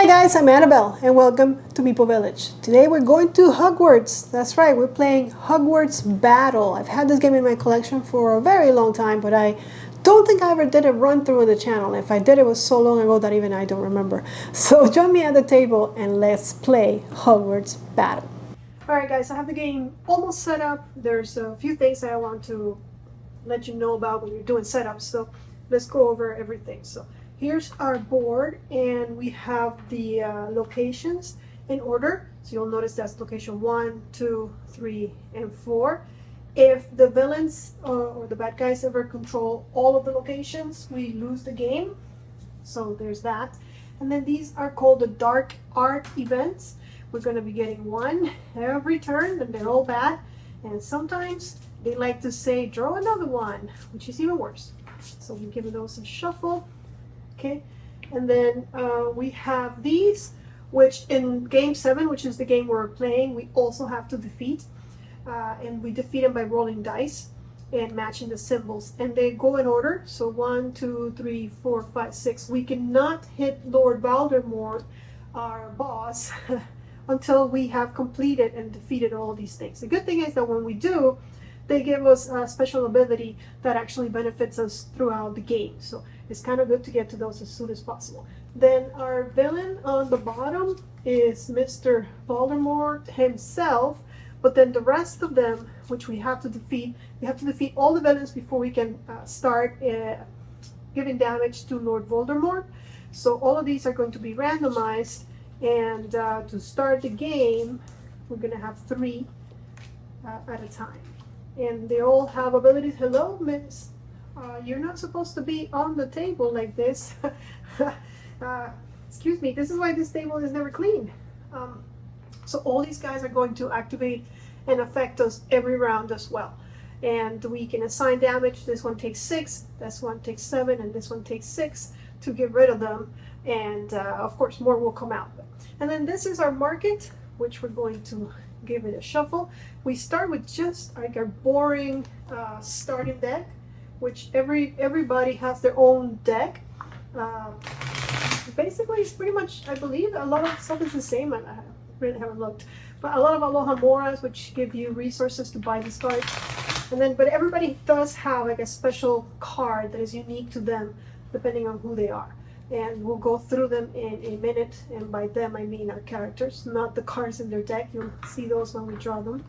Hi guys, I'm Annabelle and welcome to Meeple Village. Today we're going to Hogwarts. That's right, we're playing Hogwarts Battle. I've had this game in my collection for a very long time, but I don't think I ever did a run through on the channel. If I did, it was so long ago that even I don't remember. So join me at the table and let's play Hogwarts Battle. Alright guys, I have the game almost set up. There's a few things that I want to let you know about when you're doing setups, so let's go over everything. So here's our board, and we have the locations in order. So you'll notice that's location 1, 2, 3, and 4. If the villains or the bad guys ever control all of the locations, we lose the game. So there's that. And then these are called the dark art events. We're going to be getting one every turn, and they're all bad. And sometimes they like to say, draw another one, which is even worse. So we give those a shuffle. Okay, and then we have these, which in game 7, which is the game we're playing, we also have to defeat. And we defeat them by rolling dice and matching the symbols. And they go in order. So 1, 2, 3, 4, 5, 6. We cannot hit Lord Voldemort, our boss, until we have completed and defeated all these things. The good thing is that when we do, they give us a special ability that actually benefits us throughout the game. So it's kind of good to get to those as soon as possible. Then our villain on the bottom is Mr. Voldemort himself, but then the rest of them, which we have to defeat all the villains before we can start giving damage to Lord Voldemort. So all of these are going to be randomized, and to start the game, we're going to have 3 at a time. And they all have abilities. Hello, miss. You're not supposed to be on the table like this. Excuse me, this is why this table is never clean. So all these guys are going to activate and affect us every round as well. And we can assign damage. This one takes 6, this one takes 7, and this one takes 6 to get rid of them. And of course, more will come out. And then this is our market, which we're going to give it a shuffle. We start with just like our boring starting deck, which everybody has their own deck. Basically, it's pretty much, I believe, a lot of stuff is the same. I really haven't looked, but a lot of Aloha Moras, which give you resources to buy these cards. And then, but everybody does have like a special card that is unique to them, depending on who they are. And we'll go through them in a minute, and by them I mean our characters, not the cards in their deck. You'll see those when we draw them.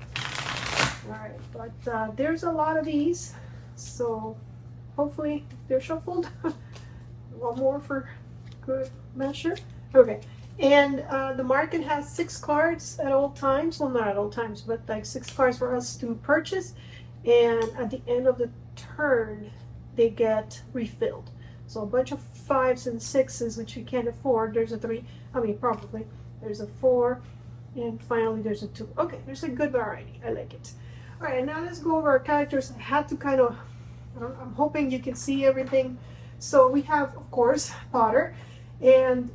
Alright, but there's a lot of these, so hopefully they're shuffled. One more for good measure. Okay, and the market has 6 cards at all times. Well, not at all times, but like 6 cards for us to purchase, and at the end of the turn they get refilled. So a bunch of 5s and 6s, which we can't afford. There's a 3, I mean probably. There's a 4, and finally there's a 2. Okay, there's a good variety. I like it. Alright, and now let's go over our characters. I had to kind of, I'm hoping you can see everything. So we have, of course, Potter. And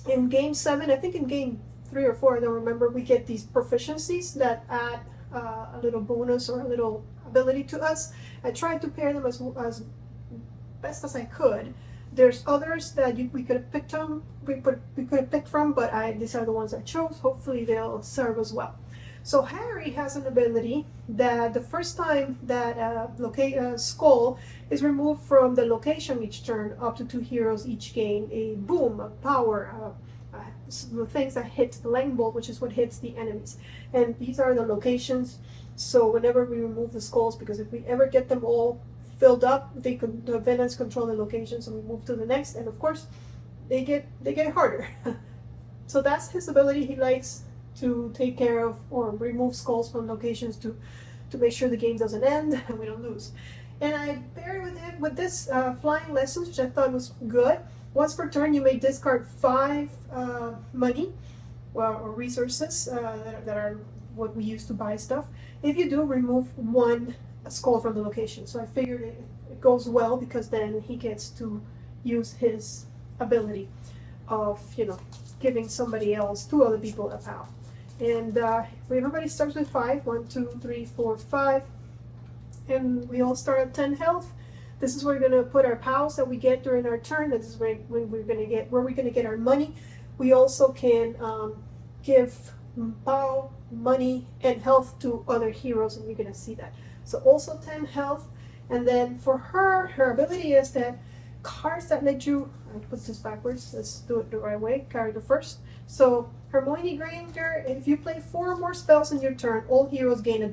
in game 7, I think in game 3 or 4, I don't remember, we get these proficiencies that add a little bonus or a little ability to us. I tried to pair them as best as I could. There's others that we could have picked from, we could have picked from, but these are the ones I chose. Hopefully they'll serve as well. So Harry has an ability that the first time that skull is removed from the location each turn, up to 2 heroes each gain a boom, a power, the things that hit the lightning bolt, which is what hits the enemies. And these are the locations. So whenever we remove the skulls, because if we ever get them all filled up, the villains control the locations, and we move to the next, and of course they get harder. So that's his ability. He likes to take care of or remove skulls from locations to make sure the game doesn't end and we don't lose. And I paired with it with this flying lessons, which I thought was good. Once per turn, you may discard 5 money or resources that are what we use to buy stuff. If you do, remove 1 skull from the location. So I figured it goes well, because then he gets to use his ability of, you know, giving somebody else, 2 other people a power. And everybody starts with 5. 1, 2, 3, 4, 5. And we all start at 10 health. This is where we're going to put our pals that we get during our turn. This is where we're going to get our money. we also can give power, money, and health to other heroes, and you're gonna see that. So also 10 health, and then for her, her ability is that cards that let you, I'll put this backwards, let's do it the right way, character first. So Hermione Granger, if you play 4 or more spells in your turn, all heroes gain $1.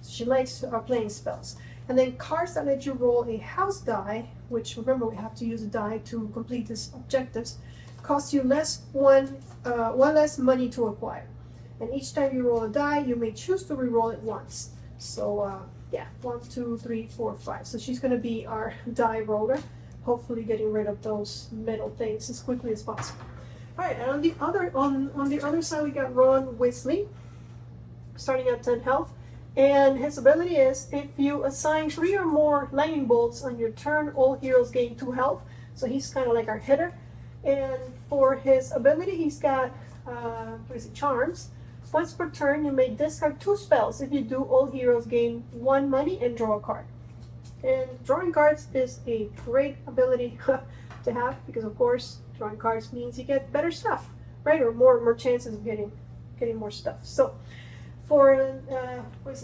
So she likes playing spells. And then cards that let you roll a house die, which remember we have to use a die to complete these objectives, cost you one less money to acquire. And each time you roll a die, you may choose to re-roll it once. So yeah, 1, 2, 3, 4, 5. So she's gonna be our die roller, hopefully getting rid of those metal things as quickly as possible. All right, and on the other side we got Ron Weasley, starting at 10 health. And his ability is, if you assign 3 or more lightning bolts on your turn, all heroes gain 2 health. So he's kind of like our hitter. And for his ability, he's got, charms. Once per turn, you may discard 2 spells. If you do, all heroes gain 1 money and draw a card. And drawing cards is a great ability to have, because of course, drawing cards means you get better stuff, right? Or more chances of getting more stuff. So for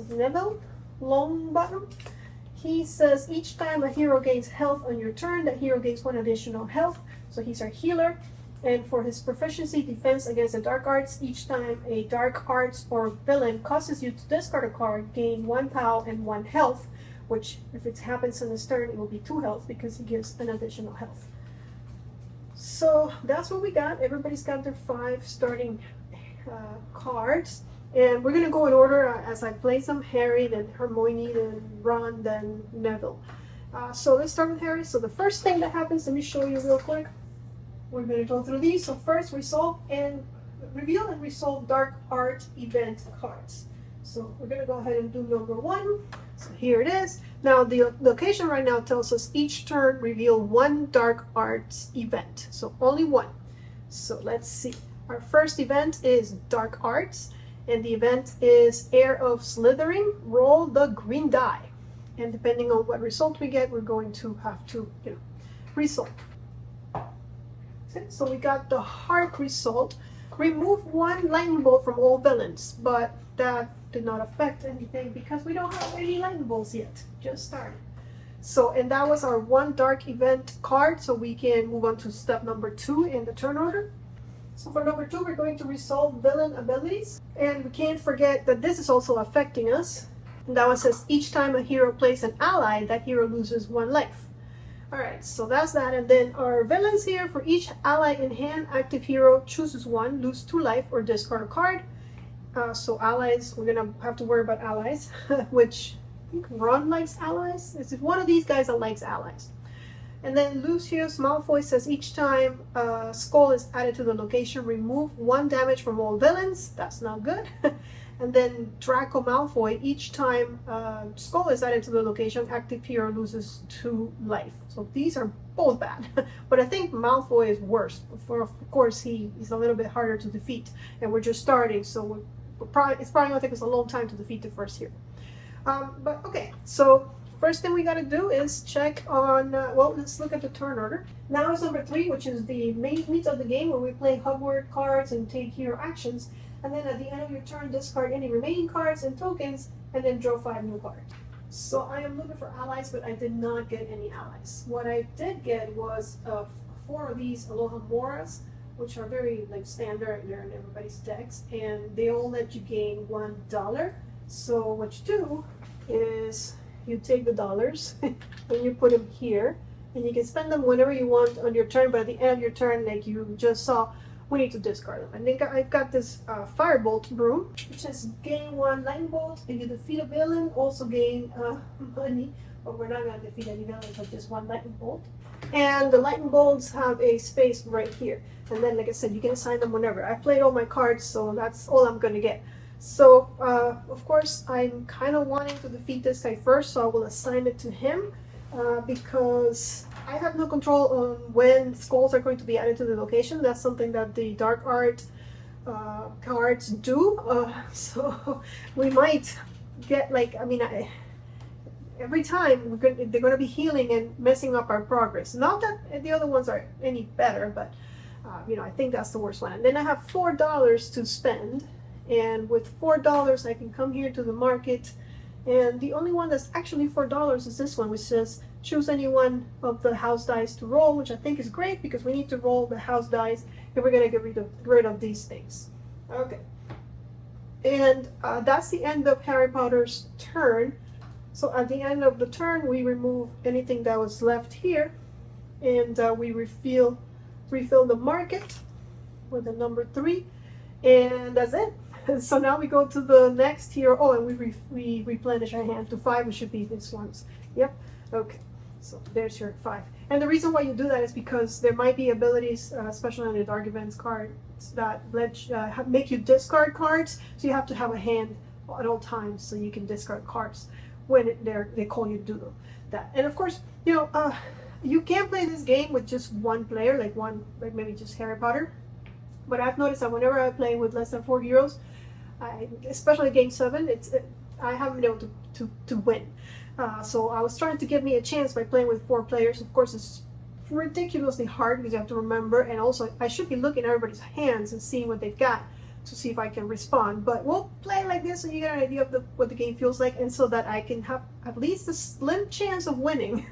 Neville Longbottom, he says each time a hero gains health on your turn, that hero gains 1 additional health. So he's our healer. And for his proficiency defense against the dark arts, each time a dark arts or villain causes you to discard a card, gain 1 POW and 1 health, which if it happens on his turn, it will be 2 health because he gives an additional health. So that's what we got. Everybody's got their 5 starting cards. And we're going to go in order as I place them. Harry, then Hermione, then Ron, then Neville. So let's start with Harry. So the first thing that happens, let me show you real quick. We're going to go through these. So first, reveal and resolve dark art event cards. So we're going to go ahead and do number 1. So here it is. Now the location right now tells us each turn reveal 1 dark arts event. So only 1. So let's see. Our first event is dark arts. And the event is Heir of Slytherin, roll the green die. And depending on what result we get, we're going to have to, resolve. Okay, so we got the heart result. Remove 1 lightning bolt from all villains, but that did not affect anything because we don't have any lightning bolts yet, just started. So, and that was our 1 dark event card, so we can move on to step number 2 in the turn order. So for number 2, we're going to resolve villain abilities. And we can't forget that this is also affecting us. And that one says, each time a hero plays an ally, that hero loses 1 life. Alright, so that's that. And then our villains here, for each ally in hand, active hero chooses 1, lose 2 life, or discard a card. So allies, we're going to have to worry about allies, which I think Ron likes allies. It's one of these guys that likes allies. And then Lucius Malfoy says each time a skull is added to the location, remove 1 damage from all villains. That's not good. And then Draco Malfoy, each time skull is added to the location, active hero loses 2 life. So these are both bad. But I think Malfoy is worse. Of course, he's a little bit harder to defeat. And we're just starting, so it's probably going to take us a long time to defeat the first hero. But okay, so first thing we got to do is check on, let's look at the turn order. Now it's number 3, which is the main meat of the game, where we play Hogwarts cards and take hero actions. And then at the end of your turn, discard any remaining cards and tokens, and then draw 5 new cards. So I am looking for allies, but I did not get any allies. What I did get was 4 of these Aloha Moras, which are very standard. They're in everybody's decks, and they all let you gain $1. So what you do is you take the dollars and you put them here, and you can spend them whenever you want on your turn, but at the end of your turn, like you just saw, we need to discard them. I think I've got this Firebolt broom, which says gain 1 lightning bolt. If you defeat a villain, also gain money, but we're not going to defeat any villains with just 1 lightning bolt. And the lightning bolts have a space right here. And then, like I said, you can assign them whenever. I played all my cards, so that's all I'm going to get. So, of course, I'm kind of wanting to defeat this guy first, so I will assign it to him because I have no control on when skulls are going to be added to the location. That's something that the dark art cards do. So we might get every time they're going to be healing and messing up our progress. Not that the other ones are any better, but I think that's the worst one. And then I have $4 to spend, and with $4 I can come here to the market, and the only one that's actually $4 is this one, which says choose any one of the house dice to roll, which I think is great because we need to roll the house dice if we're gonna get rid of these things. Okay, and that's the end of Harry Potter's turn. So at the end of the turn, we remove anything that was left here, and we refill the market with the number 3, and that's it. So now we go to the next hero. Oh, and we replenish our hand to 5, which should be this one's. Yep. Okay. So there's your 5. And the reason why you do that is because there might be abilities, especially on the Dark Events cards, that make you discard cards. So you have to have a hand at all times so you can discard cards when they call you to do that. And of course, you can't play this game with just one player, like maybe just Harry Potter. But I've noticed that whenever I play with less than 4 heroes, especially game 7, I haven't been able to win. So I was trying to give me a chance by playing with 4 players. Of course, it's ridiculously hard because you have to remember, and also I should be looking at everybody's hands and seeing what they've got to see if I can respond. But we'll play like this so you get an idea of what the game feels like, and so that I can have at least a slim chance of winning.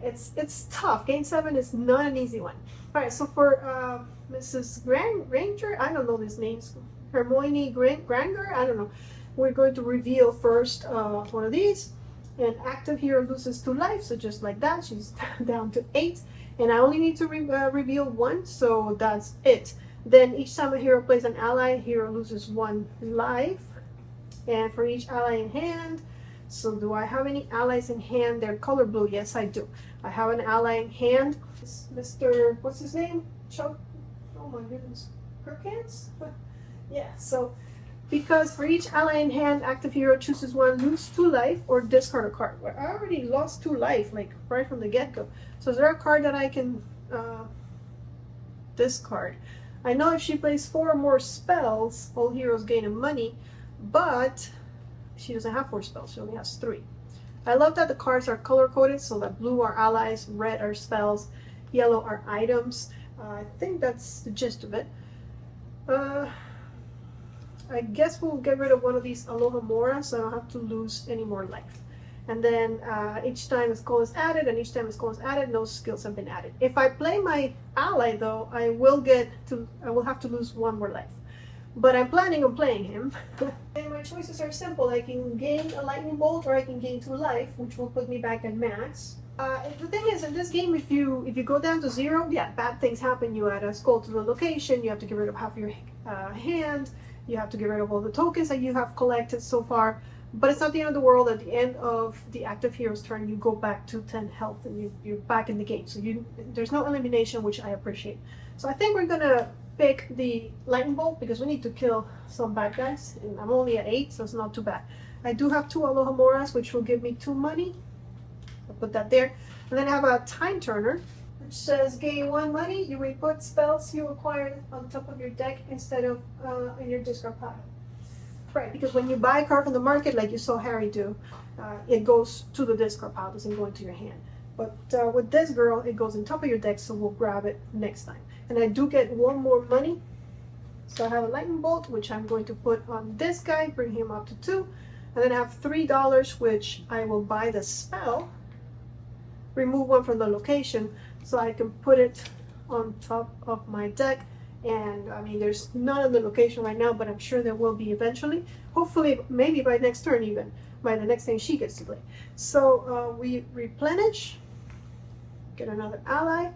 It's tough. Game 7 is not an easy one. All right, so for Mrs. Granger, I don't know these names. Hermione Granger, I don't know. We're going to reveal first one of these. An active hero loses 2 life, so just like that, she's down to 8. And I only need to reveal 1, so that's it. Then each time a hero plays an ally, hero loses 1 life. And for each ally in hand, so do I have any allies in hand? They're color blue. Yes, I do. I have an ally in hand. It's Mr. What's his name? Chuck? Oh my goodness. Kirkhands? Yeah, so because for each ally in hand, active hero chooses 1, lose 2 life, or discard a card. Well, I already lost 2 life, like right from the get-go. So is there a card that I can discard? I know if she plays 4 or more spells, all heroes gain a money, but she doesn't have 4 spells, she only has 3. I love that the cards are color-coded, so that blue are allies, red are spells, yellow are items. I think that's the gist of it. I guess we'll get rid of one of these Aloha Mora, so I don't have to lose any more life. And then each time a skull is added, and each time a skull is added, no skills have been added. If I play my ally, though, I will have to lose 1 more life. But I'm planning on playing him. And my choices are simple. I can gain a lightning bolt, or I can gain 2 life, which will put me back at max. The thing is, in this game, if you go down to 0, yeah, bad things happen. You add a skull to the location, you have to get rid of half your hand, you have to get rid of all the tokens that you have collected so far. But it's not the end of the world. At the end of the active hero's turn, you go back to 10 health, and you're back in the game. So there's no elimination, which I appreciate. So I think we're gonna pick the lightning bolt because we need to kill some bad guys, and I'm only at 8, so it's not too bad. I do have 2 Aloha Moras, which will give me 2 money. I'll put that there. And then I have a time turner, which says gain 1 money. You may put spells you acquired on top of your deck instead of in your discard pile. Right, because when you buy a card from the market, like you saw Harry do, it goes to the discard pile, doesn't go into your hand. But with this girl, it goes on top of your deck, so we'll grab it next time. And I do get 1 more money. So I have a lightning bolt, which I'm going to put on this guy, bring him up to 2. And then I have $3, which I will buy the spell, remove 1 from the location, so I can put it on top of my deck. And I mean, there's none in the location right now, but I'm sure there will be eventually. Hopefully, maybe by next turn even, by the next time she gets to play. So we replenish, get another ally.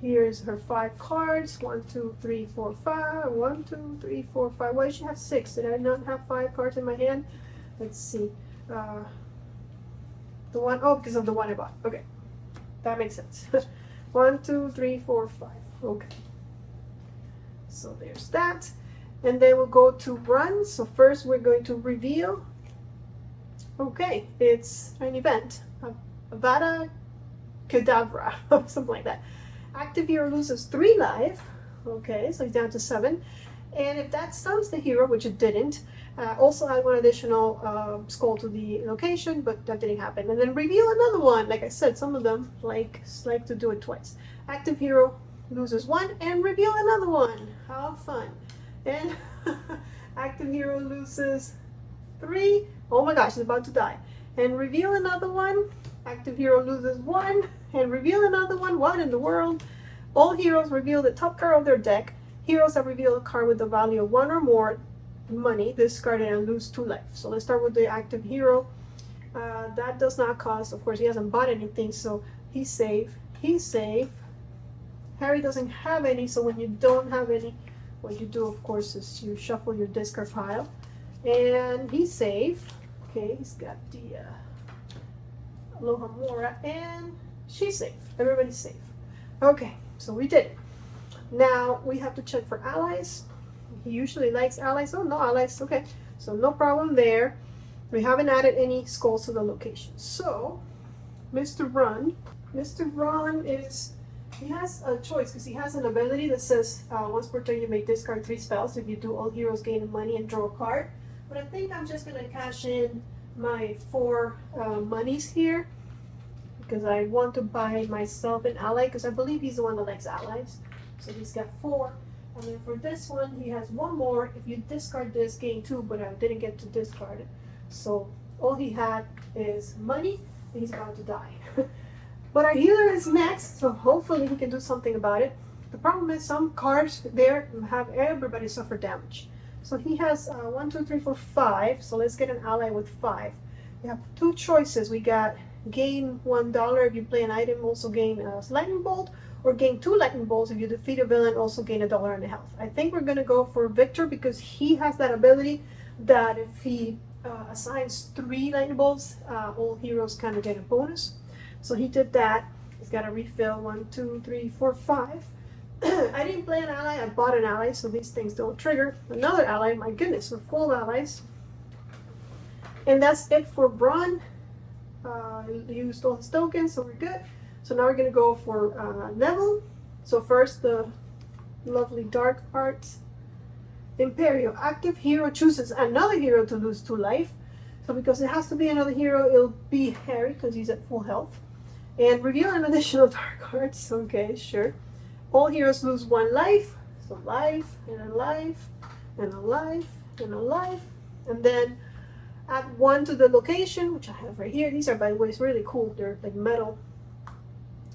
Here's her 5 cards. 1, 2, 3, 4, 5. 1, 2, 3, 4, 5. Why does she have 6? Did I not have 5 cards in my hand? Let's see. The one, oh, because of the one I bought. Okay, that makes sense. 1, 2, 3, 4, 5. Okay. So there's that. And then we'll go to run. So first we're going to reveal. Okay, it's an event. Avada Kedavra, something like that. Active hero loses 3 life. Okay, so he's down to 7. And if that stuns the hero, which it didn't, also add 1 additional skull to the location, but that didn't happen. And then reveal another one. Like I said, some of them like to do it twice. Active hero loses 1, and reveal another one. How fun. And active hero loses 3. Oh my gosh, he's about to die. And reveal another one. Active hero loses 1, and reveal another one. What in the world? All heroes reveal the top card of their deck. Heroes that reveal a card with the value of 1 or more money discarded and lose 2 life. So let's start with the active hero. That does not cost, of course, he hasn't bought anything, so he's safe. He's safe. Harry doesn't have any, so when you don't have any, what you do, of course, is you shuffle your discard pile. And he's safe. Okay, he's got the Aloha Mora, and she's safe. Everybody's safe. Okay, so we did it. Now we have to check for allies. He usually likes allies. Oh, no allies. Okay, so no problem there. We haven't added any skulls to the location. So, Mr. Ron is, he has a choice because he has an ability that says once per turn you may discard 3 spells. If you do, all heroes gain money and draw a card. But I think I'm just going to cash in my 4 monies here because I want to buy myself an ally because I believe he's the one that likes allies. So he's got 4. And then for this one, he has 1 more. If you discard this, gain 2, but I didn't get to discard it. So all he had is money, and he's about to die. But our healer is next, so hopefully he can do something about it. The problem is some cards there have everybody suffer damage. So he has 1, 2, 3, 4, 5. So let's get an ally with 5. We have 2 choices. We got gain $1 if you play an item, also gain a lightning bolt, or gain 2 lightning bolts if you defeat a villain, also gain $1 in health. I think we're gonna go for Victor because he has that ability that if he assigns 3 lightning bolts, all heroes kind of get a bonus. So he did that. He's got to refill 1, 2, 3, 4, 5. I didn't play an ally, I bought an ally, so these things don't trigger. Another ally, my goodness, we're full of allies. And that's it for Braun. He used all his tokens, so we're good. So now we're going to go for Neville. So first, the lovely dark arts. Imperial. Active hero chooses another hero to lose 2 life. So because it has to be another hero, it'll be Harry because he's at full health. And reveal an additional dark arts. Okay, sure. All heroes lose 1 life. So life, and a life, and a life, and a life. And then add 1 to the location, which I have right here. These are, by the way, it's really cool. They're like metal.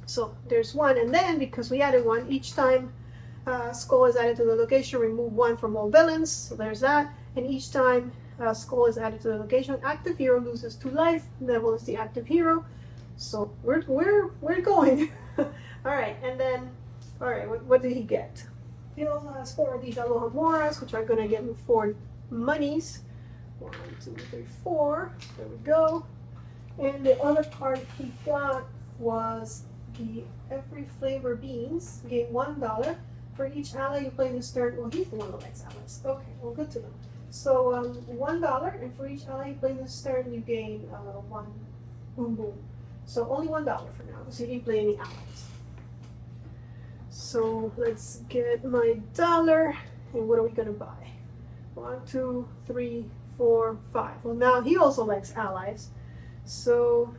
So there's 1. And then because we added 1, each time skull is added to the location, remove 1 from all villains. So there's that. And each time skull is added to the location, active hero loses 2 life. Neville is the active hero. So we're going. All right, and then what did he get? He also has 4 of these Aloha Moras, which are gonna get him 4 monies. 1, 2, 3, 4. There we go. And the other card he got was the every flavor beans. Gain $1 for each ally you play this turn. Well, he's the one that likes allies. Okay, well, good to know. So $1, and for each ally you play this turn, you gain 1 boom boom. So only $1 for now, because he didn't play any allies. So let's get my dollar, and what are we gonna buy? 1, 2, 3, 4, 5. Well, now he also likes allies, so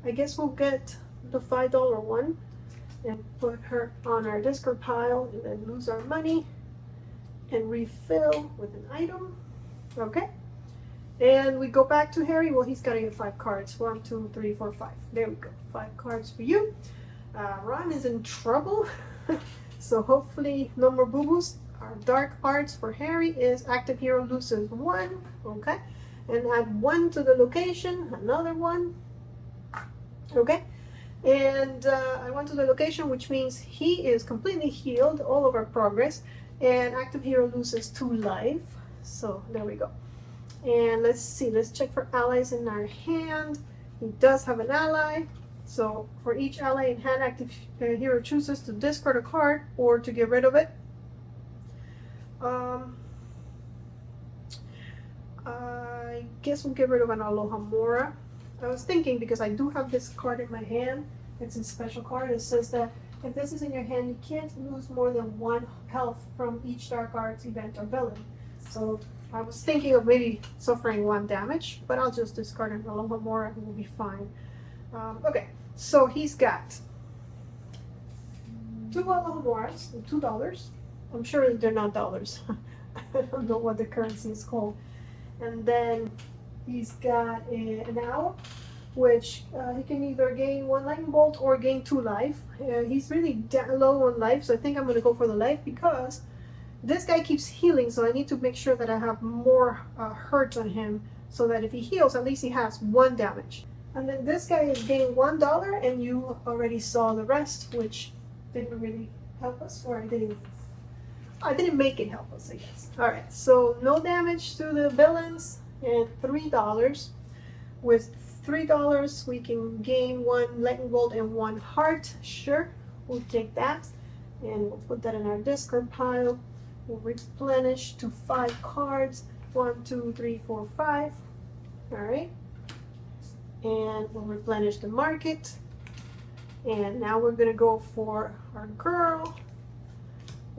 I guess we'll get the $5 one and put her on our discard pile, and then lose our money and refill with an item. Okay, and we go back to Harry. Well, he's got to get 5 cards. 1, 2, 3, 4, 5. There we go. 5 cards for you. Ron is in trouble. So hopefully no more boo-boos. Our dark arts for Harry is active hero loses 1. Okay, and add 1 to the location. Another 1. Okay, and I went to the location, which means he is completely healed. All of our progress. And active hero loses 2 life. So there we go. And let's see, let's check for allies in our hand. He does have an ally. So for each ally in hand, active hero chooses to discard a card or to get rid of it. I guess we'll get rid of an Aloha Mora. I was thinking, because I do have this card in my hand. It's a special card. It says that if this is in your hand, you can't lose more than 1 health from each dark arts event or villain. So I was thinking of maybe suffering 1 damage, but I'll just discard an Aloha Mora and we'll be fine. Okay, so he's got 2 Alamoras, $2. I'm sure they're not dollars. I don't know what the currency is called. And then he's got an owl, which he can either gain 1 lightning bolt or gain 2 life. He's really low on life, so I think I'm going to go for the life because this guy keeps healing, so I need to make sure that I have more hurt on him so that if he heals, at least he has 1 damage. And then this guy is gaining $1, and you already saw the rest, which didn't really help us, or I didn't make it help us, I guess. All right, so no damage to the villains and $3. With $3, we can gain 1 lightning bolt and 1 heart. Sure, we'll take that, and we'll put that in our discard pile. We'll replenish to 5 cards. 1, 2, 3, 4, 5. All right, and we'll replenish the market. And now we're gonna go for our girl.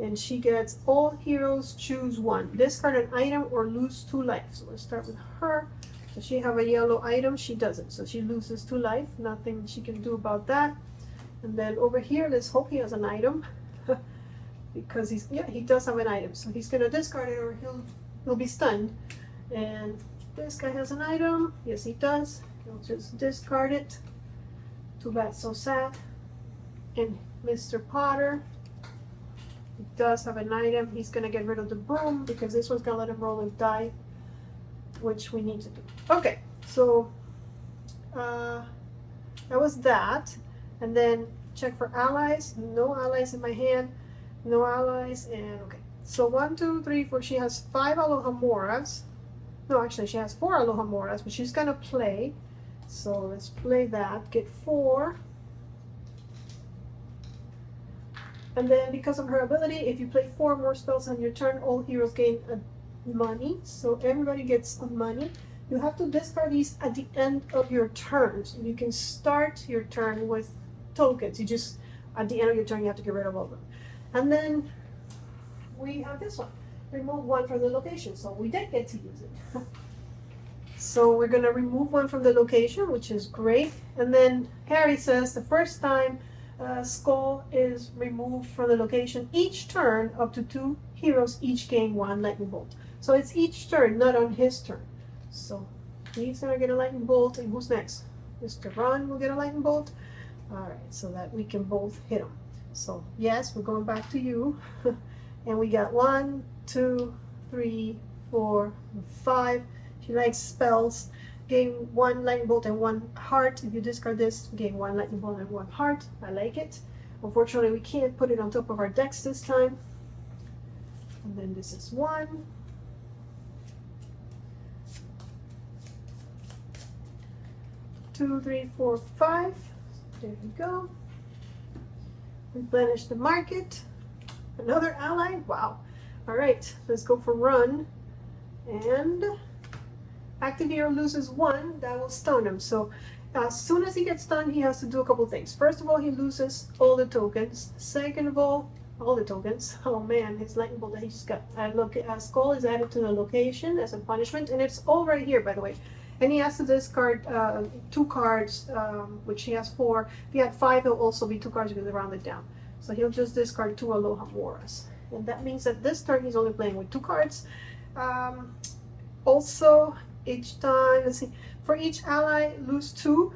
And she gets all heroes choose 1. Discard an item or lose 2 life. So let's start with her. Does she have a yellow item? She doesn't. So she loses 2 life. Nothing she can do about that. And then over here, let's hope he has an item. Because he does have an item. So he's gonna discard it or he'll be stunned. And this guy has an item. Yes, he does. He'll just discard it. Too bad, so sad. And Mr. Potter, he does have an item. He's gonna get rid of the broom because this one's gonna let him roll and die, which we need to do. Okay, so that was that. And then check for allies. No allies in my hand. No allies. And okay, so 1, 2, 3, 4. She has 5 Alohamoras. No, actually, she has 4 Alohamoras, but she's gonna play. So let's play that. Get 4. And then because of her ability, if you play 4 more spells on your turn, all heroes gain money. So everybody gets money. You have to discard these at the end of your turn. So you can start your turn with tokens. You just, at the end of your turn, you have to get rid of all of them. And then we have this one. Remove 1 from the location. So we did get to use it. So we're going to remove 1 from the location, which is great. And then Harry says the first time Skull is removed from the location, each turn up to 2 heroes each gain 1 lightning bolt. So it's each turn, not on his turn. So he's going to get a lightning bolt. And who's next? Mr. Ron will get a lightning bolt. All right, so that we can both hit him. So yes, we're going back to you. And we got 1, 2, 3, 4, 5. She likes spells. Gain 1 lightning bolt and 1 heart. If you discard this, gain 1 lightning bolt and 1 heart. I like it. Unfortunately, we can't put it on top of our decks this time. And then this is 1. 2, 3, 4, 5. There we go. Replenish the market. Another ally. Wow. All right, let's go for run. And active hero loses 1. That will stun him. So as soon as he gets stunned, he has to do a couple things. First of all, he loses all the tokens. Second of all the tokens. Oh man, his lightning bolt that he just got. Look, Skull is added to the location as a punishment, and it's all right here, by the way. And he has to discard 2 cards, which he has 4. If he had 5, it'll also be 2 cards because they rounded down. So he'll just discard 2 Alohamoras. And that means that this turn he's only playing with 2 cards. Also, each time, let's see, for each ally, lose 2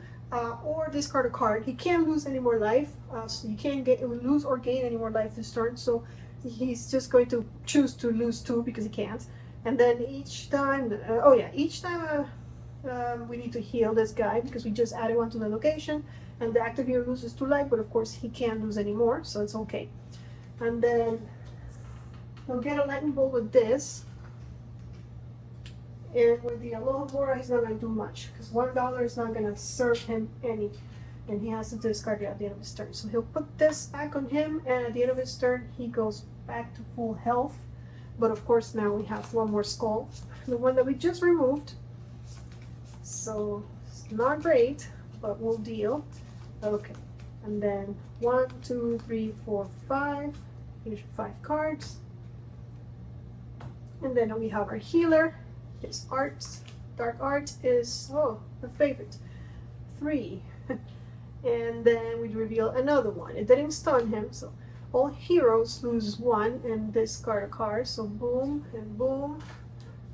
or discard a card. He can't lose any more life. So you can't lose or gain any more life this turn. So he's just going to choose to lose 2 because he can't. And then each time, we need to heal this guy because we just added 1 to the location, and the active hero loses 2 life, but of course he can't lose any more, so it's okay. And then he'll get a lightning bolt with this, and with the Alohomora he's not going to do much because $1 is not going to serve him any, and he has to discard it at the end of his turn. So he'll put this back on him, and at the end of his turn he goes back to full health. But of course now we have 1 more skull, the one that we just removed. So it's not great, but we'll deal. Okay, and then 1, 2, 3, 4, 5. Here's your 5 cards. And then we have our healer. His arts, dark art is her favorite, 3. And then we reveal another one. It didn't stun him, so All heroes lose one and discard a card. So boom and boom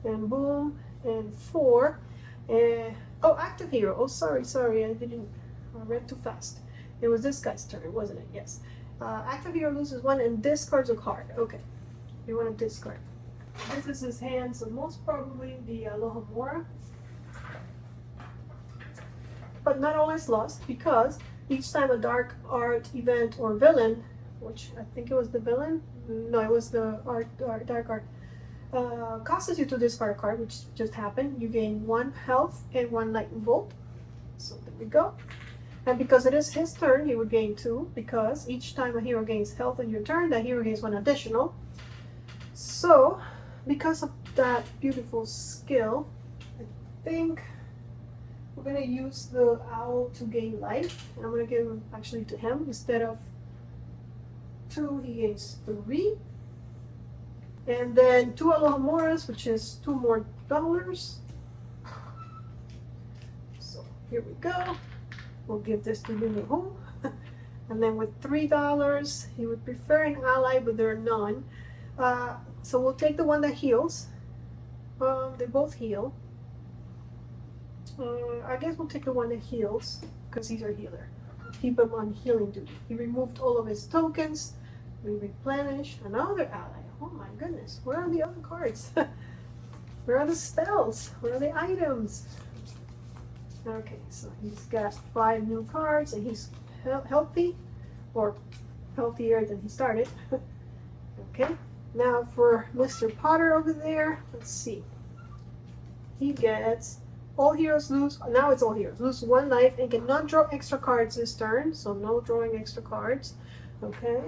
and boom and 4. Oh, active hero. Oh, sorry, I read too fast. It was this guy's turn, wasn't it? Yes. Active hero loses 1 and discards a card. Okay, you want to discard. This is his hand, so most probably the Alohomora. But not always lost, because each time a dark art event or villain, which I think it was the villain, no, it was the dark art, causes you to discard a card, which just happened. You gain 1 health and 1 lightning bolt. So there we go. And because it is his turn, he would gain 2, because each time a hero gains health in your turn, that hero gains 1 additional. So, because of that beautiful skill, I think we're going to use the owl to gain life. And I'm going to give him actually to him. Instead of 2, he gains 3. And then 2 Alohomoras, which is 2 more dollars. So here we go. We'll give this to Yumi. And then with $3, he would prefer an ally, but there are none. So we'll take the one that heals. They both heal. I guess we'll take the one that heals, because he's our healer. Keep him on healing duty. He removed all of his tokens. We replenish another ally. Oh my goodness, where are the other cards? Where are the spells? Where are the items? Okay, so he's got 5 new cards, and he's healthy, or healthier than he started. Okay, now for Mr. Potter over there, let's see. He gets all heroes lose, now it's all heroes, lose 1 life and cannot draw extra cards this turn, so no drawing extra cards. Okay,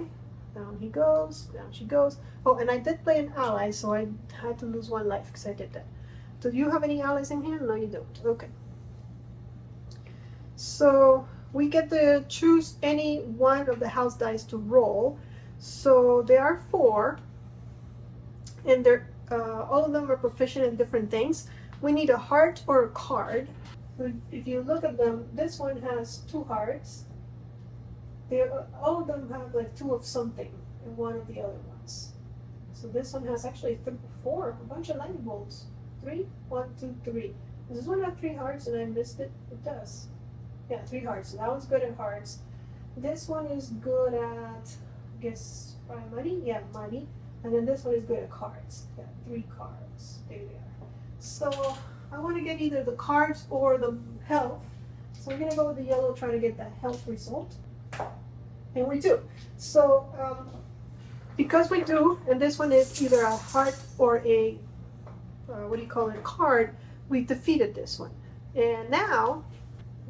down he goes, down she goes. Oh, and I did play an ally, so I had to lose 1 life because I did that. Do you have any allies in here? No, you don't. Okay. So we get to choose any one of the house dice to roll. So there are 4, and they're all of them are proficient in different things. We need a heart or a card. If you look at them, this one has 2 hearts. All of them have like 2 of something and 1 of the other ones. So this one has actually 4, a bunch of lightning bolts. 3, 1, 2, 3. Does this one have 3 hearts and I missed it? It does. Yeah, 3 hearts. So that one's good at hearts. This one is good at, I guess, money. Yeah, money. And then this one is good at cards. Yeah, 3 cards. There they are. So I want to get either the cards or the health. So I'm going to go with the yellow, try to get that health result. And we do. So because we do, and this one is either a heart or a, card, we defeated this one. And now,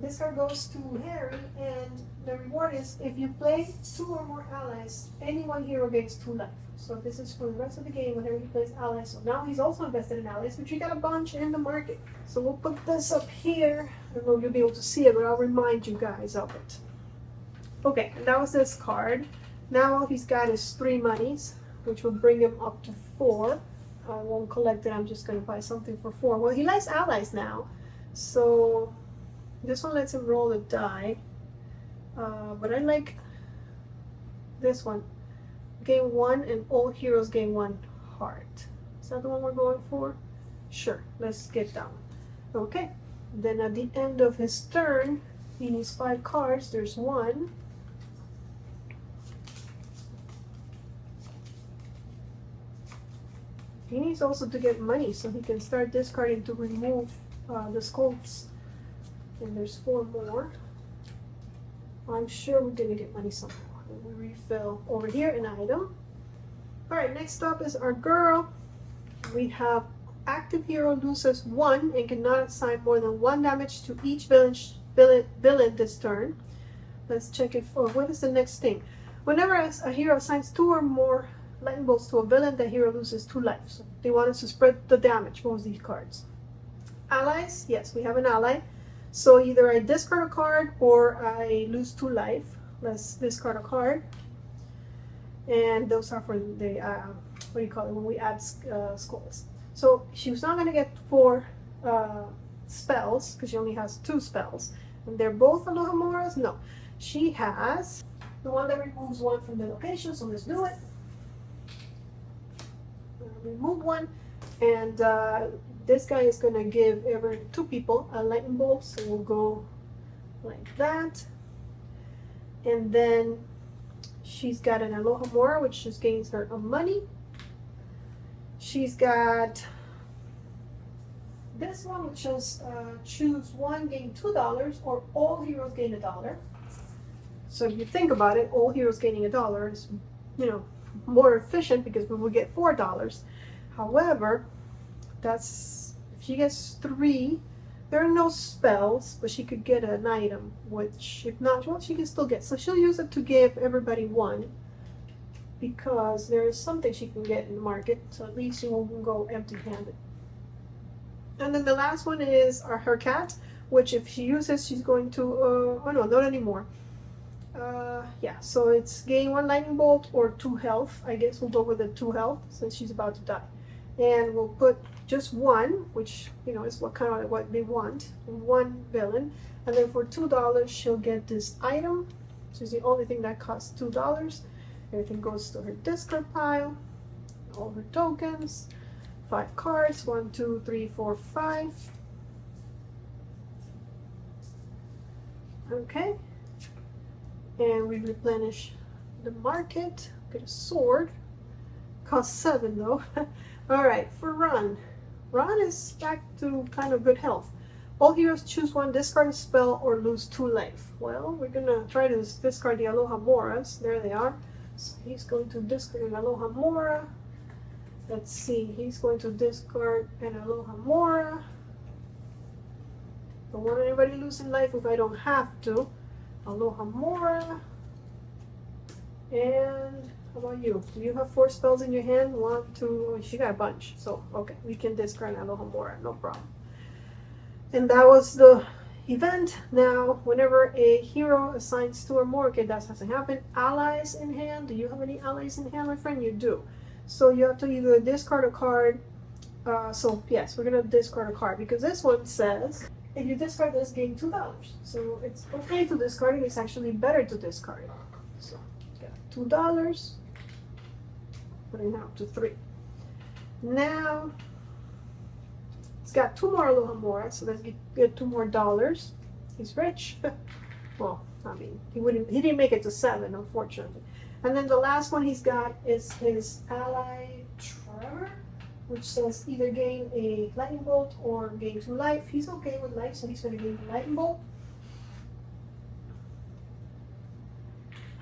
this card goes to Harry, and the reward is if you play 2 or more allies, any one hero gains 2 life. So this is for the rest of the game whenever he plays allies. So now he's also invested in allies, which we got a bunch in the market. So we'll put this up here. I don't know if you'll be able to see it, but I'll remind you guys of it. Okay, and that was this card. Now all he's got is 3 monies, which will bring him up to 4. I won't collect it, I'm just going to buy something for 4. Well, he likes allies now, so this one lets him roll the die. But I like this one. Gain 1 and all heroes gain 1 heart. Is that the one we're going for? Sure, let's get that one. Okay, then at the end of his turn, he needs 5 cards. There's 1. He needs also to get money so he can start discarding to remove the sculpts. And there's 4 more. I'm sure we're gonna get money somewhere. We refill over here an item. Alright, next up is our girl. We have active hero loses 1 and cannot assign more than 1 damage to each villain this turn. Let's check it for what is the next thing. Whenever a hero assigns 2 or more lightning bolts to a villain, the hero loses 2 life. So they want us to spread the damage. What was these cards? Allies? Yes, we have an ally. So either I discard a card or I lose 2 life. Let's discard a card. And those are for the, when we add skulls. So she's not going to get 4 spells, because she only has 2 spells. And they're both Alohomoras? No. She has the one that removes one from the location. So let's do it. Remove one, and this guy is going to give every 2 people a lightning bolt. So we'll go like that. And then she's got an Aloha Mora, which just gains her a money. She's got this one, which is choose one, gain $2, or all heroes gain $1. So if you think about it, all heroes gaining $1 is, you know, more efficient because we will get $4. However, that's if she gets 3. There are no spells, but she could get an item, which if not, well, she can still get. So she'll use it to give everybody 1, because there is something she can get in the market. So at least she won't go empty-handed. And then the last one is her cat, which if she uses, she's going to, oh no, not anymore. Yeah, so it's gain 1 lightning bolt or 2 health. I guess we'll go with the 2 health since she's about to die. And we'll put just 1, which, you know, is what kind of what they want, 1 villain. And then for $2, she'll get this item, which is the only thing that costs $2. Everything goes to her discard pile, all her tokens, 5 cards, 1, 2, 3, 4, 5. Okay. And we replenish the market. Get a sword. Costs 7 though. Alright, for Run. Run is back to kind of good health. All heroes choose 1, discard a spell, or lose 2 life. Well, we're gonna try to discard the Aloha Moras. There they are. So he's going to discard an Aloha Mora. Let's see, he's going to discard an Aloha Mora. Don't want anybody losing life if I don't have to. Aloha Mora. And how about you? Do you have 4 spells in your hand? 1, 2, she got a bunch. So, okay, we can discard Aloha Mora, no problem. And that was the event. Now, whenever a hero assigns 2 or more, okay, that hasn't happened. Allies in hand. Do you have any allies in hand, my friend? You do. So you have to either discard a card. So, yes, we're going to discard a card because this one says, if you discard this, gain $2. So it's okay to discard it. It's actually better to discard it. So got $2. Putting it up to 3. Now it's got 2 more Aloha Mora, so let's get 2 more dollars. He's rich. Well, I mean, he didn't make it to 7, unfortunately. And then the last one he's got is his ally Trevor, which says either gain a lightning bolt or gain 2 life. He's okay with life, so he's going to gain the lightning bolt.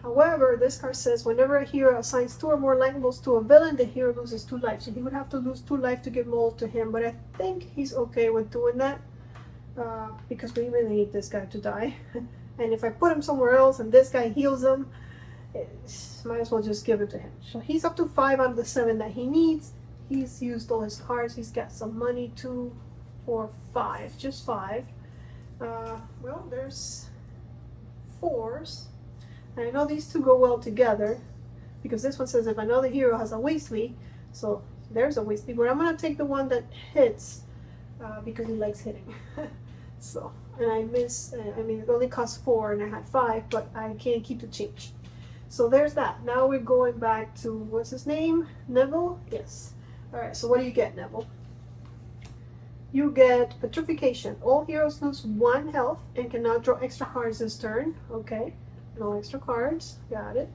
However, this card says whenever a hero assigns 2 or more lightning bolts to a villain, the hero loses 2 life. So he would have to lose 2 life to give mold to him, but I think he's okay with doing that because we really need this guy to die. And if I put him somewhere else and this guy heals him, might as well just give it to him. So he's up to 5 out of the 7 that he needs. He's used all his cards. He's got some money, 2, 4, 5, just 5. Well, there's 4s. And I know these 2 go well together because this one says if another hero has a Weasley, so there's a Weasley, but I'm going to take the one that hits because he likes hitting. So, and I mean, it only costs 4 and I had 5, but I can't keep the change. So there's that. Now we're going back to, what's his name? Neville? Yes. Alright, so what do you get, Neville? You get Petrification. All heroes lose 1 health and cannot draw extra cards this turn. Okay. No extra cards. Got it.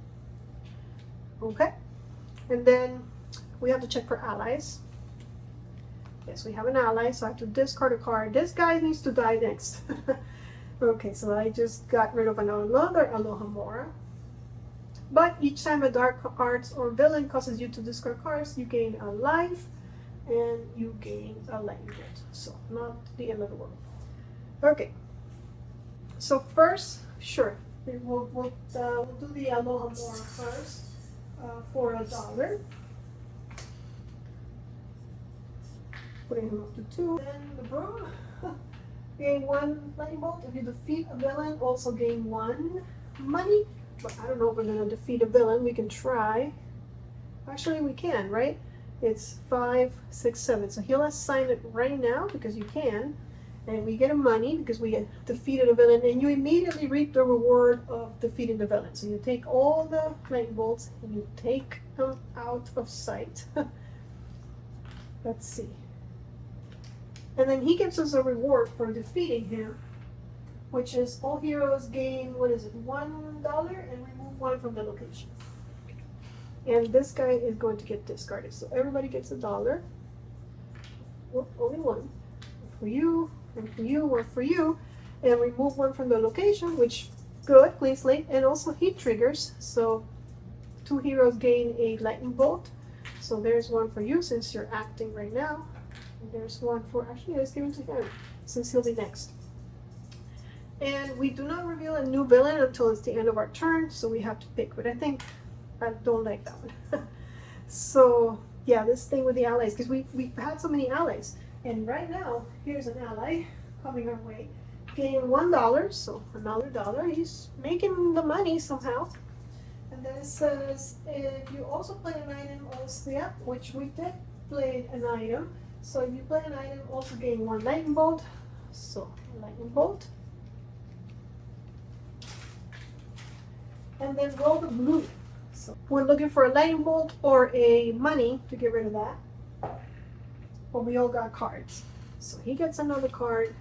Okay. And then we have to check for allies. Yes, we have an ally, so I have to discard a card. This guy needs to die next. Okay, so I just got rid of another Aloha Mora. But each time a dark arts or villain causes you to discard cards, you gain a life and you gain a lightning bolt. So not the end of the world. Okay. So first, sure, we'll do the Aloha Mora first for $1. Putting him up to 2. Then the broom. Gain 1 lightning bolt. If you defeat a villain, also gain 1 money. But I don't know if we're going to defeat a villain. We can try. Actually, we can, right? It's 5, 6, 7. So he'll assign it right now because you can. And we get a money because we had defeated a villain, and you immediately reap the reward of defeating the villain. So you take all the lightning bolts and you take them out of sight. Let's see. And then he gives us a reward for defeating him, which is all heroes gain, what is it, $1 and remove one from the location. And this guy is going to get discarded. So everybody gets $1. Whoop, only one. For you, and for you, or for you. And remove one from the location, which, good, clean slate. And also heat triggers. So 2 heroes gain a lightning bolt. So there's one for you since you're acting right now. And there's one for, actually, let's give it to him since he'll be next. And we do not reveal a new villain until it's the end of our turn, so we have to pick. But I think I don't like that one. So yeah, this thing with the allies, because we've had so many allies. And right now, here's an ally coming our way. Gain $1, so another dollar. He's making the money somehow. And then it says, if you also play an item, also, yeah, which we did play an item. So if you play an item, also gain 1 lightning bolt. So, lightning bolt. And then roll the blue. So we're looking for a lightning bolt or a money to get rid of that. But we all got cards. So he gets another card.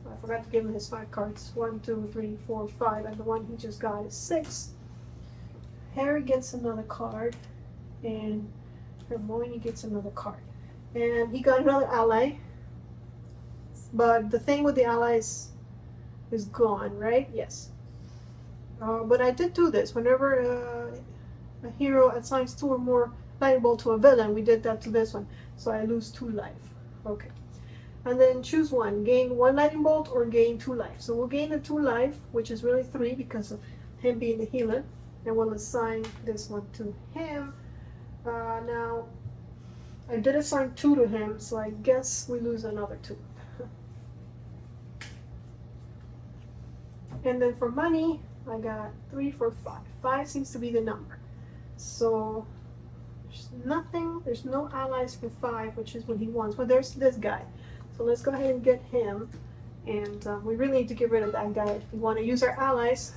I forgot to give him his 5 cards. 1, 2, 3, 4, 5. And the one he just got is 6. Harry gets another card. And Hermione gets another card. And he got another ally. But the thing with the allies is gone, right? Yes. But I did do this. Whenever a hero assigns 2 or more lightning bolt to a villain, we did that to this one. So I lose 2 life. Okay. And then choose one. Gain 1 lightning bolt or gain 2 life. So we'll gain the 2 life, which is really 3 because of him being the healer. And we'll assign this one to him. Now, I did assign 2 to him, so I guess we lose another 2. And then for money, I got 3 for 5. 5 seems to be the number. So there's nothing, there's no allies for 5, which is what he wants. But there's this guy. So let's go ahead and get him. And we really need to get rid of that guy if we want to use our allies.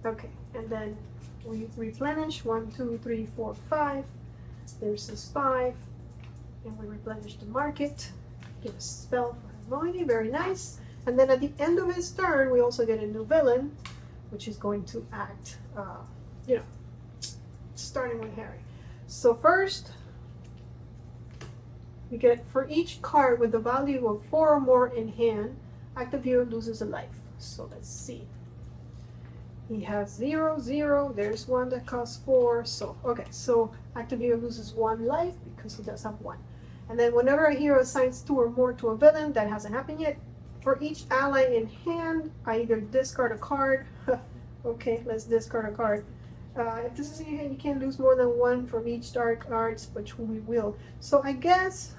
Okay, and then we replenish 1, 2, 3, 4, 5. There's this 5. And we replenish the market. Get a spell for Hermione, very nice. And then at the end of his turn, we also get a new villain, which is going to act, starting with Harry. So first, we get for each card with the value of 4 or more in hand, active hero loses a life. So let's see. He has 0, 0. There's one that costs 4. So, okay, so active hero loses 1 life because he does have 1. And then whenever a hero assigns 2 or more to a villain, that hasn't happened yet. For each ally in hand, I either discard a card. Okay, let's discard a card. If this is in your hand, you can't lose more than 1 from each dark arts, which we will. So I guess,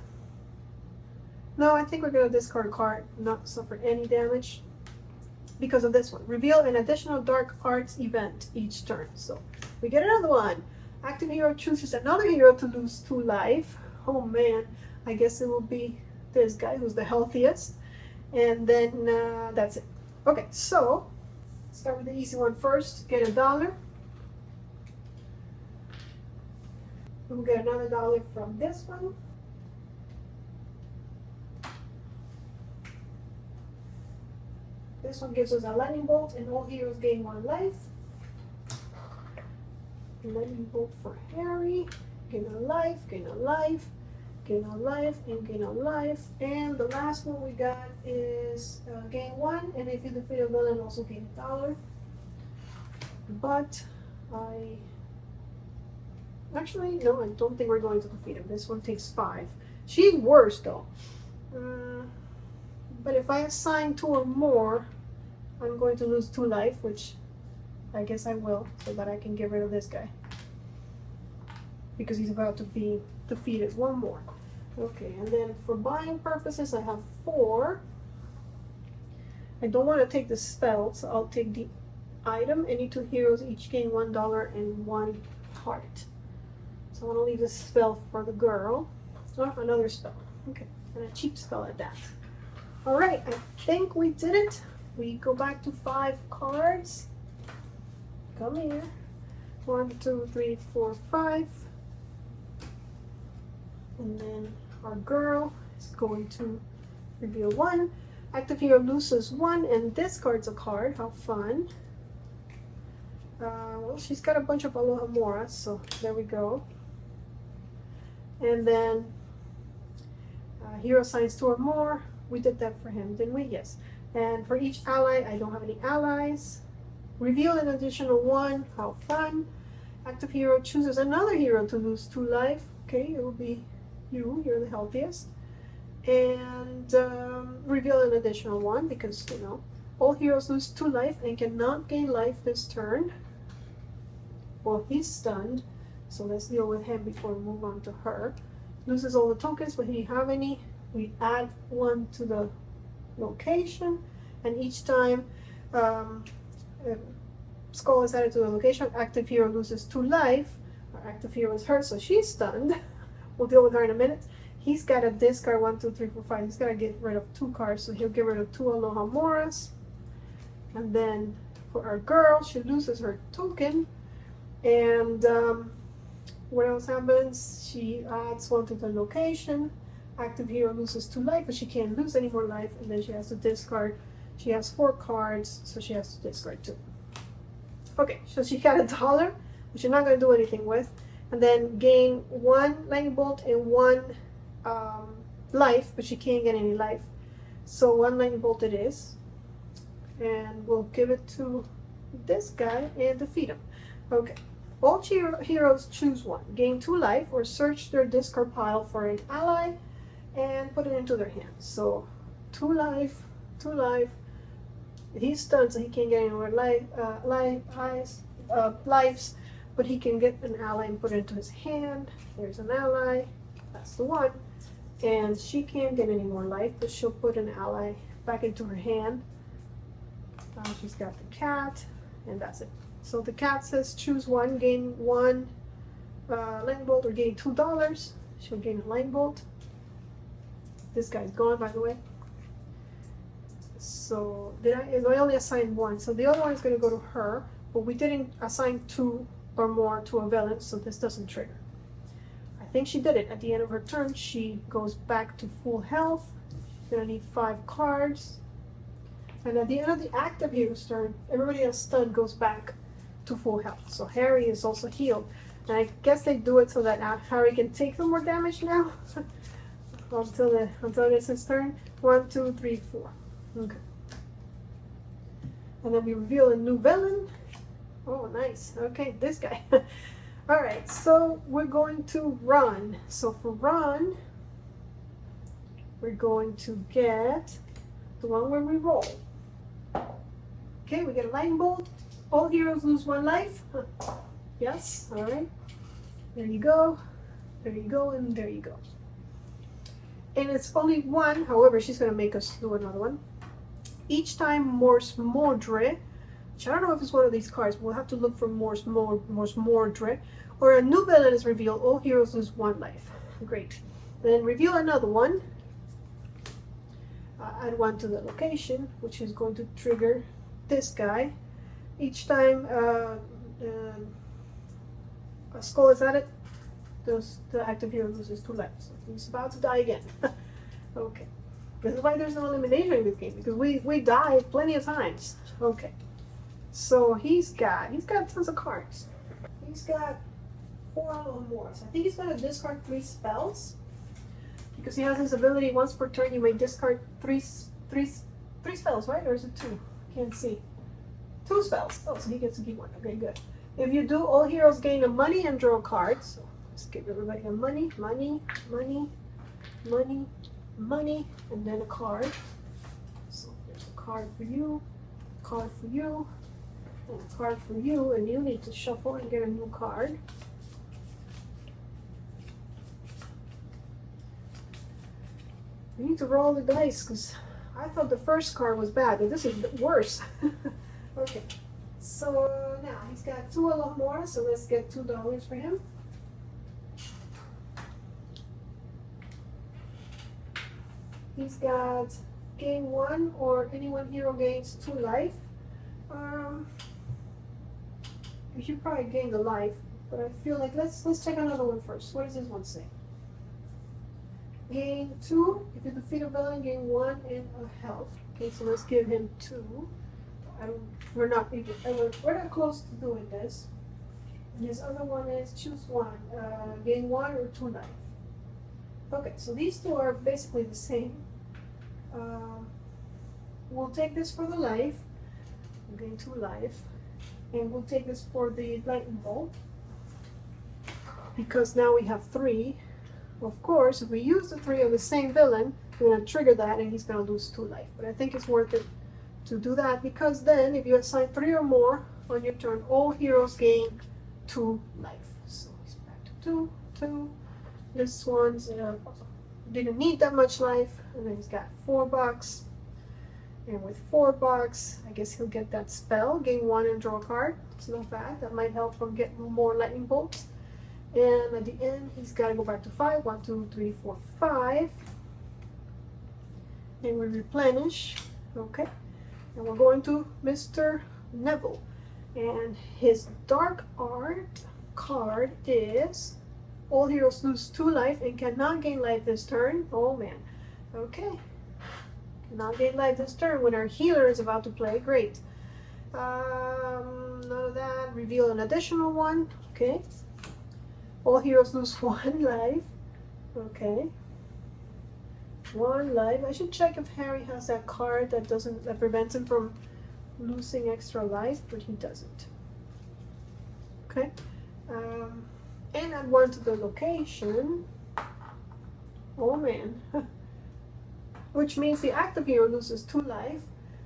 no, I think we're going to discard a card, not suffer any damage because of this one. Reveal an additional dark arts event each turn. So we get another one. Active hero chooses another hero to lose 2 life. Oh man, I guess it will be this guy who's the healthiest. And then that's it. Okay, so start with the easy one first. Get $1. We'll get another $1 from this one. This one gives us a lightning bolt, and all heroes gain 1 life. Lightning bolt for Harry. Gain a life, gain a life. Gain a life and gain a life. And the last one we got is gain 1, and if you defeat a villain, also gain $1. But actually, no, I don't think we're going to defeat him. This one takes 5. She's worse though. But if I assign 2 or more, I'm going to lose 2 life, which I guess I will, so that I can get rid of this guy. Because he's about to be defeated. 1 more. Okay, and then for buying purposes, I have 4. I don't want to take the spell, so I'll take the item. Any 2 heroes each gain $1 and 1 heart. So I want to leave this spell for the girl. Oh, another spell. Okay, and a cheap spell at that. All right, I think we did it. We go back to 5 cards. Come here. 1, 2, 3, 4, 5. And then our girl is going to reveal 1. Active hero loses 1 and discards a card. How fun. Well, she's got a bunch of Aloha Moras, so there we go. And then hero assigns 2 or more. We did that for him, didn't we? Yes. And for each ally, I don't have any allies. Reveal an additional 1. How fun. Active hero chooses another hero to lose 2 life. Okay, it will be you. You're the healthiest. And reveal an additional 1 because, you know, all heroes lose 2 life and cannot gain life this turn. Well, he's stunned, so let's deal with him before we move on to her. Loses all the tokens, but he have any. We add 1 to the location, and each time skull is added to the location, active hero loses 2 life. Our active hero is hurt, so she's stunned. We'll deal with her in a minute. He's got to discard 1, 2, 3, 4, 5. He's got to get rid of 2 cards, so he'll get rid of 2 Aloha Moras. And then for our girl, she loses her token. And what else happens? She adds 1 to the location. Active hero loses 2 life, but she can't lose any more life. And then she has to discard. She has 4 cards, so she has to discard 2. Okay, so she got $1, which you're not going to do anything with. And then gain 1 lightning bolt and 1 life, but she can't get any life. So 1 lightning bolt it is. And we'll give it to this guy and defeat him. Okay. All heroes choose 1. Gain 2 life or search their discard pile for an ally and put it into their hands. So 2 life, 2 life. He's stunned, so he can't get any more lives, but he can get an ally and put it into his hand. There's an ally. That's the 1. And she can't get any more life, but she'll put an ally back into her hand. She's got the cat, and that's it. So the cat says choose 1, gain 1 lightning bolt, or gain $2. She'll gain a lightning bolt. This guy's gone, by the way. So I only assigned 1, so the other one is going to go to her, but we didn't assign 2 or more to a villain, so this doesn't trigger. I think she did it. At the end of her turn, she goes back to full health. She's going to need 5 cards. And at the end of the active hero's turn, everybody else stunned goes back to full health. So Harry is also healed. And I guess they do it so that Harry can take some more damage now. until it's his turn. 1, 2, 3, 4. Okay. And then we reveal a new villain. Oh, nice. Okay, this guy. Alright, so we're going to run. So for run, we're going to get the one where we roll. Okay, we get a lightning bolt. All heroes lose 1 life. Yes, alright. There you go. There you go, and there you go. And it's only 1, however, she's going to make us do another one. Each time Morse Mordre, which I don't know if it's one of these cards, but we'll have to look for Morse Mordre, or a new villain is revealed, all heroes lose 1 life. Great. Then reveal another one. Add 1 to the location, which is going to trigger this guy. Each time a skull is added, the active hero loses 2 lives. So he's about to die again. Okay. This is why there's no elimination in this game, because we die plenty of times. Okay. So he's got tons of cards. He's got 4 or more. So I think he's gonna discard 3 spells. Because he has his ability once per turn, you may discard 3 spells, right? Or is it 2? Can't see. 2 spells. Oh, so he gets to keep 1. Okay, good. If you do, all heroes gain a money and draw cards. So let's give everybody a money, and then a card. So there's a card for you, and a card for you, and you need to shuffle and get a new card. You need to roll the dice, because I thought the first card was bad, but this is worse. Okay, so now he's got 2 Aloha Moras, so let's get $2 for him. He's got gain 1 or any one hero gains 2 life. We should probably gain the life, but I feel like let's check another one first. What does this one say? Gain 2. If you defeat a villain, gain 1 in a health. Okay, so let's give him 2. We're not close to doing this. And this other one is choose 1. Gain 1 or 2 life. Okay, so these two are basically the same. We'll take this for the life. We'll gain 2 life. And we'll take this for the lightning bolt. Because now we have 3. Of course, if we use the 3 of the same villain, we're going to trigger that and he's going to lose 2 life. But I think it's worth it to do that because then if you assign 3 or more on your turn, all heroes gain 2 life. So he's back to 2, 2. This one's didn't need that much life, and then he's got $4. And with $4, I guess he'll get that spell, gain 1 and draw a card. It's not bad. That might help him get more lightning bolts. And at the end, he's got to go back to 5. 1, 2, 3, 4, 5. And we replenish. Okay. And we're going to Mr. Neville. And his dark art card is all heroes lose 2 life and cannot gain life this turn. Oh man. Okay. Cannot gain life this turn when our healer is about to play. Great. None of that. Reveal an additional one. Okay. All heroes lose 1 life. Okay. 1 life. I should check if Harry has that card that prevents him from losing extra life, but he doesn't. Okay. And add 1 to the location. Oh man. Which means the active hero loses 2 life.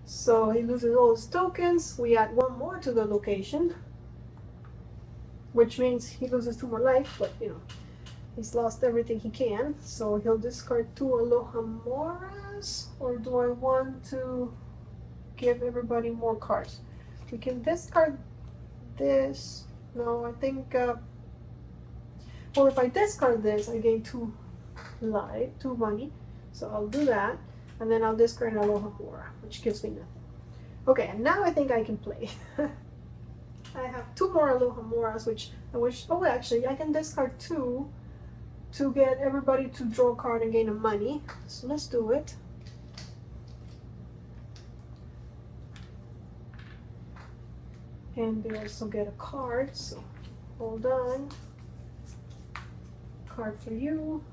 So he loses all his tokens. We add 1 more to the location. Which means he loses 2 more life, but you know, he's lost everything he can. So he'll discard 2 Aloha Moras. Or do I want to give everybody more cards? We can discard this. No, I think, well, if I discard this, I gain 2 life, 2 money. So I'll do that, and then I'll discard an Aloha Mora, which gives me nothing. Okay, and now I think I can play. I have 2 more Aloha Moras, which I wish, oh actually, I can discard 2 to get everybody to draw a card and gain a money. So let's do it. And they also get a card, so hold on. Card for you,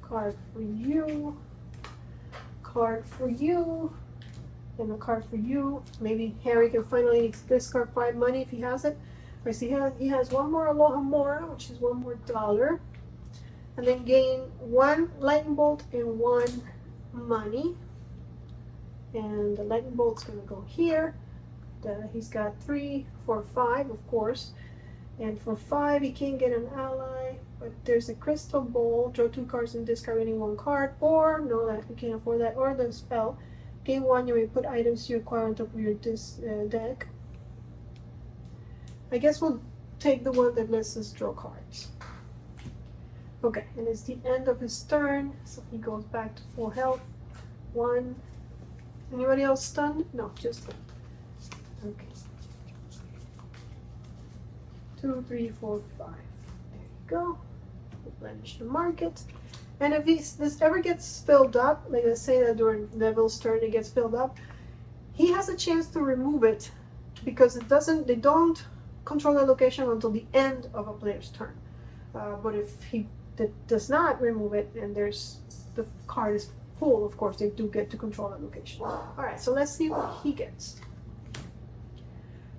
card for you, card for you, and a card for you. Maybe Harry can finally discard 5 money if he has it. I see he has 1 more Aloha Mora, which is $1 more, and then gain 1 lightning bolt and 1 money. And the lightning bolt's gonna go here. He's got 3, 4, 5, of course. And for 5, he can't get an ally, but there's a crystal bowl. Draw 2 cards and discard any 1 card. Or, no, that you can't afford that. Or the spell. Game 1, you may put items you acquire on top of your deck. I guess we'll take the one that lets us draw cards. Okay, and it's the end of his turn, so he goes back to full health. 1. Anybody else stunned? No, just 1. Okay. 2, 3, 4, 5. There you go. Replenish the market. And if this ever gets filled up, like let's say that during Neville's turn it gets filled up, he has a chance to remove it because they don't control the location until the end of a player's turn. But if he does not remove it and the card is full, of course they do get to control the location. Alright, so let's see what he gets.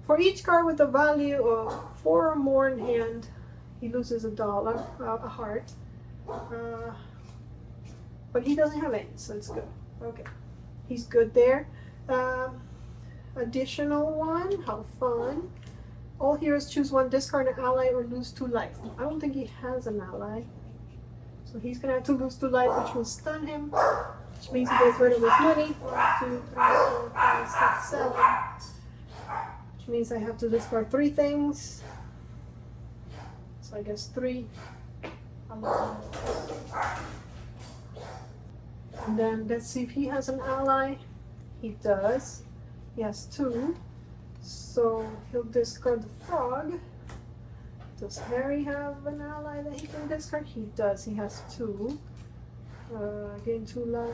For each card with a value of 4 or more in hand, he loses $1, a heart. But he doesn't have any, so it's good. Okay, he's good there. Additional one, how fun. All heroes choose 1, discard an ally, or lose 2 life. I don't think he has an ally. So he's gonna have to lose 2 life, which will stun him. Which means he gets rid of his money. 1, 2, 3, 4, 5, 6, 7. Which means I have to discard 3 things. So I guess 3. And then let's see if he has an ally. He does. He has 2. So he'll discard the frog. Does Harry have an ally that he can discard? He does. He has 2. Gain 2 life.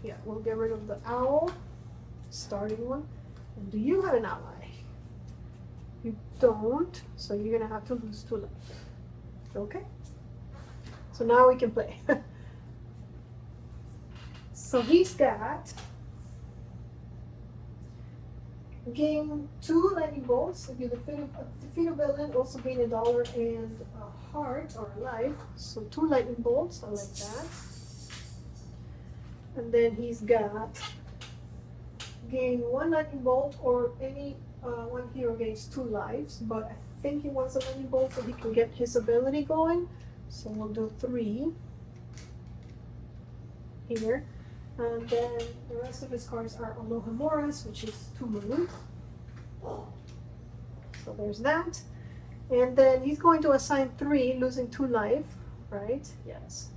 Yeah, we'll get rid of the owl. Starting one. And do you have an ally? You don't. So you're going to have to lose 2 life. Okay. So now we can play. So he's got gain 2 lightning bolts. If you defeat a villain, also gain $1 and a heart or a life. So 2 lightning bolts. I like that. And then he's got gain 1 lightning bolt, or any one hero gains 2 lives. But I think he wants a lightning bolt so he can get his ability going. So we'll do 3 here. And then the rest of his cards are Aloha Moras, which is 2 maroon. So there's that. And then he's going to assign 3, losing 2 life, right? Yes.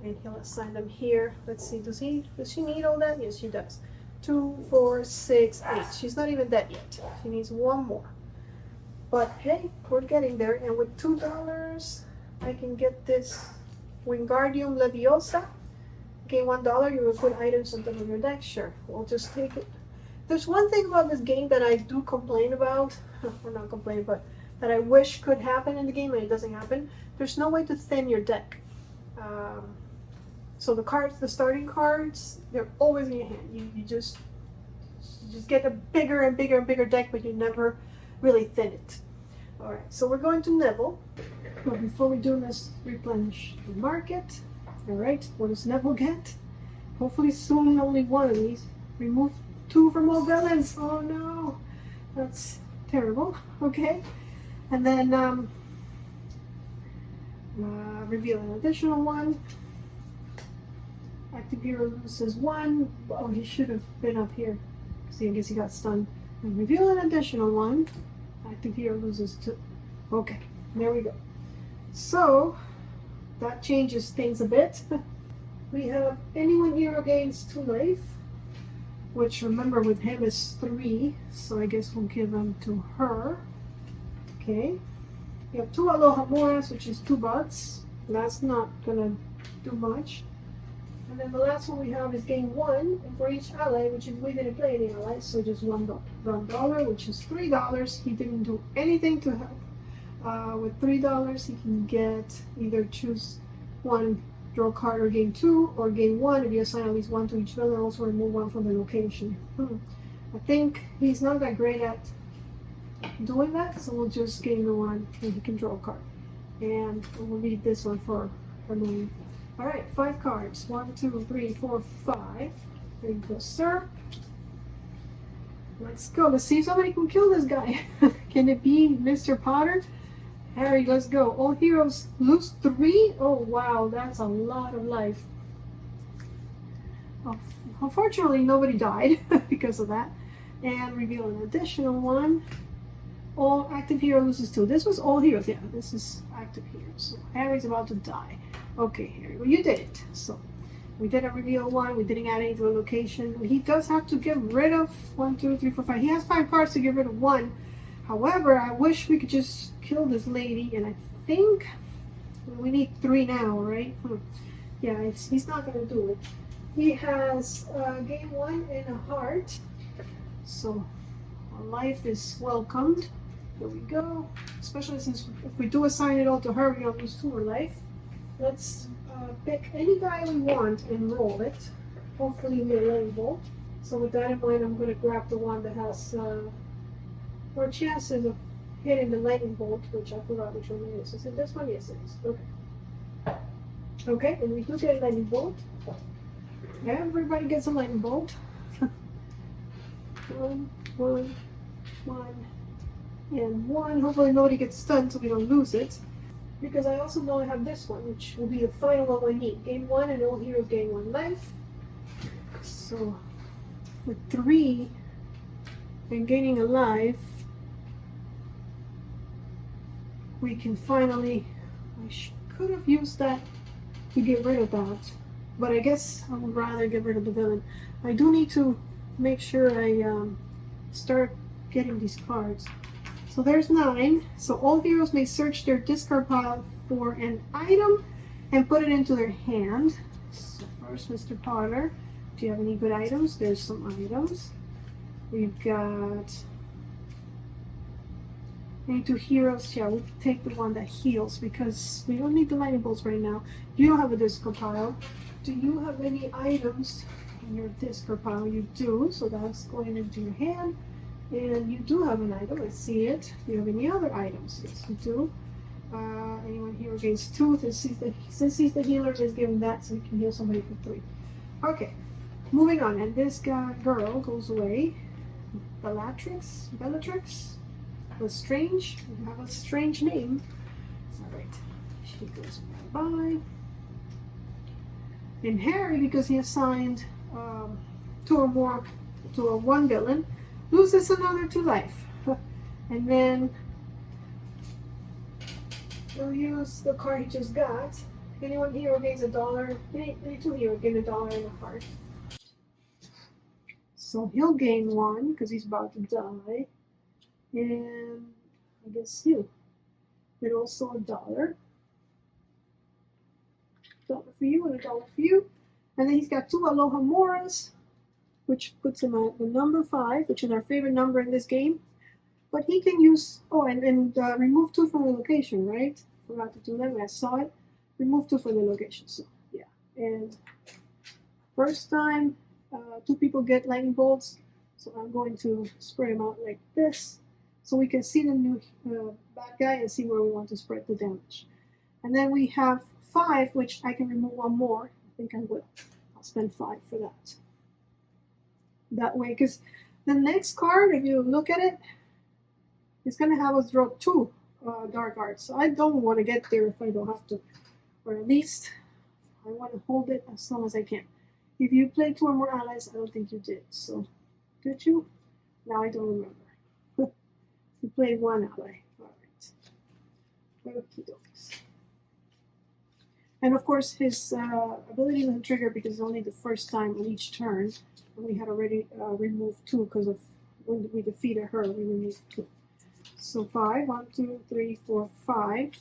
And he'll assign them here. Let's see, does she need all that? Yes, she does. 2, 4, 6, 8. She's not even dead yet. She needs 1 more. But hey, we're getting there. And with $2, I can get this Wingardium Leviosa. Gain $1, you will put items on top of your deck. Sure, we'll just take it. There's one thing about this game that I do complain about, or not complain, but that I wish could happen in the game and it doesn't happen. There's no way to thin your deck. So the cards, the starting cards, they're always in your hand. You just get a bigger and bigger and bigger deck, but you never really thin it. All right, so we're going to Neville. But before we do, let's replenish the market. All right, what does Neville get? Hopefully soon only 1 of these. Remove 2 from all villains. Oh no, that's terrible. Okay, and then reveal an additional 1. Active hero loses 1. Oh, he should have been up here. See, I guess he got stunned. And reveal an additional 1. Active hero loses 2. Okay, there we go. So that changes things a bit. We have anyone hero gains 2 life, which remember with him is 3, so I guess we'll give them to her. Okay. We have 2 Aloha Moras, which is 2 bucks. That's not gonna do much. And then the last one we have is gain 1, and for each ally, which is we didn't play any allies, so just $1, which is $3. He didn't do anything to help. With $3, he can get either choose 1, draw a card, or gain 2, or gain 1 if you assign at least 1 to each villain, also remove 1 from the location. I think he's not that great at doing that, so we'll just gain the 1 and he can draw a card. And we'll leave this one for Hermione. Alright, 5 cards. 1, 2, 3, 4, 5. There you go, sir. Let's go. Let's see if somebody can kill this guy. Can it be Mr. Potter? Harry, let's go. All heroes lose 3? Oh, wow. That's a lot of life. Oh, unfortunately, nobody died because of that. And reveal an additional 1. All active hero loses 2. This was all heroes. Yeah, this is active heroes. So Harry's about to die. Okay, Harry. Well, you did it. So we did a reveal 1. We didn't add any to a location. He does have to get rid of 1, 2, 3, 4, 5. He has 5 cards to get rid of 1. However, I wish we could just kill this lady, and I think we need 3 now, right? Yeah, he's not going to do it. He has gain 1 and a heart, so life is welcomed. There we go. Especially since if we do assign it all to her, we're going to lose 2 more life. Let's pick any guy we want and roll it. Hopefully we're able. So with that in mind, I'm going to grab the one that has more chances of hitting the lightning bolt, which I forgot which one it is. Is it this one? Yes, it is. Okay. Okay, and we do get a lightning bolt. Everybody gets a lightning bolt. 1, 1, 1, and 1. Hopefully nobody gets stunned so we don't lose it. Because I also know I have this one, which will be the final one I need. Gain 1 and all heroes gain 1 life. So with 3 and gaining a life, we can finally, I could have used that to get rid of that. but I guess I would rather get rid of the villain. I do need to make sure I start getting these cards. So there's 9. So all heroes may search their discard pile for an item and put it into their hand. So first, Mr. Potter, do you have any good items? There's some items. We've got any 2 heroes. Yeah, we'll take the one that heals because we don't need the lightning bolts right now. You don't have a discard pile. Do you have any items in your discard pile? You do, so that's going into your hand. And you do have an item, I see it. Do you have any other items? Yes, you do. Anyone here gains 2. Since he's the healer, just give him that so he can heal somebody for 3. Okay, moving on. And this girl goes away. Bellatrix? Lestrange? You have a strange name. Alright, she goes bye-bye. And Harry, because he assigned 2 or more to a 1 villain, loses another 2 life. And then we'll use the card he just got. Anyone hero gains $1. Any 2 heroes gain $1 and a heart. So he'll gain 1 because he's about to die. And I guess you. And also $1. $1 for you and $1 for you. And then he's got 2 Aloha Moras, which puts him at the number 5, which is our favorite number in this game. But he can use, and remove 2 from the location, right? Forgot to do that when I saw it. Remove 2 from the location, so yeah. And first time, 2 people get lightning bolts. So I'm going to spread them out like this. So we can see the new bad guy and see where we want to spread the damage. And then we have 5, which I can remove 1 more. I think I will. I'll spend 5 for that. That way, because the next card, if you look at it, it's going to have us draw 2 dark arts. So I don't want to get there if I don't have to. Or at least I want to hold it as long as I can. If you play 2 or more allies, I don't think you did. So, did you? Now I don't remember. You played 1 ally. Alright. And of course, his ability doesn't trigger because it's only the first time on each turn. And we had already removed 2 because of when we defeated her, we removed 2. So 5. 1, 2, 3, 4, 5.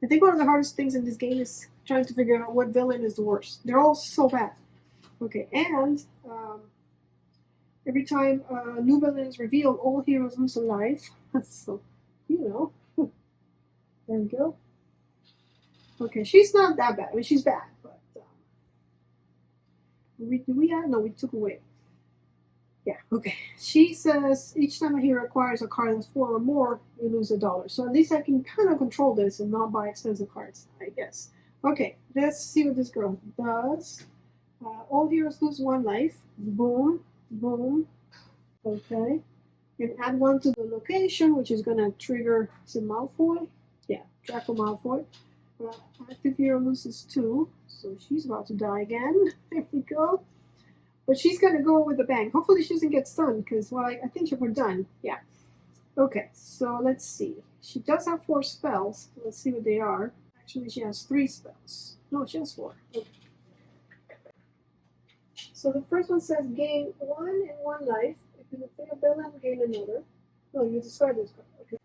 I think one of the hardest things in this game is trying to figure out what villain is the worst. They're all so bad. Okay, and every time a new villain is revealed, all heroes lose a life. So, you know. There we go. Okay, she's not that bad. I mean, she's bad, but no, we took away. Yeah, okay. She says each time a hero acquires a card that's 4 or more, you lose $1. So at least I can kind of control this and not buy expensive cards, I guess. Okay, let's see what this girl does. All heroes lose 1 life. Boom, boom. Okay. And add 1 to the location, which is going to trigger, is it Malfoy? Yeah, Draco Malfoy. Active hero loses 2, so she's about to die again. There we go. But she's going to go with a bang. Hopefully she doesn't get stunned, because, well, I think we're done. Yeah. Okay, so let's see. She does have 4 spells. Let's see what they are. Actually, she has 3 spells. No, she has 4. Okay. So the first one says gain 1 and 1 life. If you defeat a villain, gain another. No, you discard this card. Okay.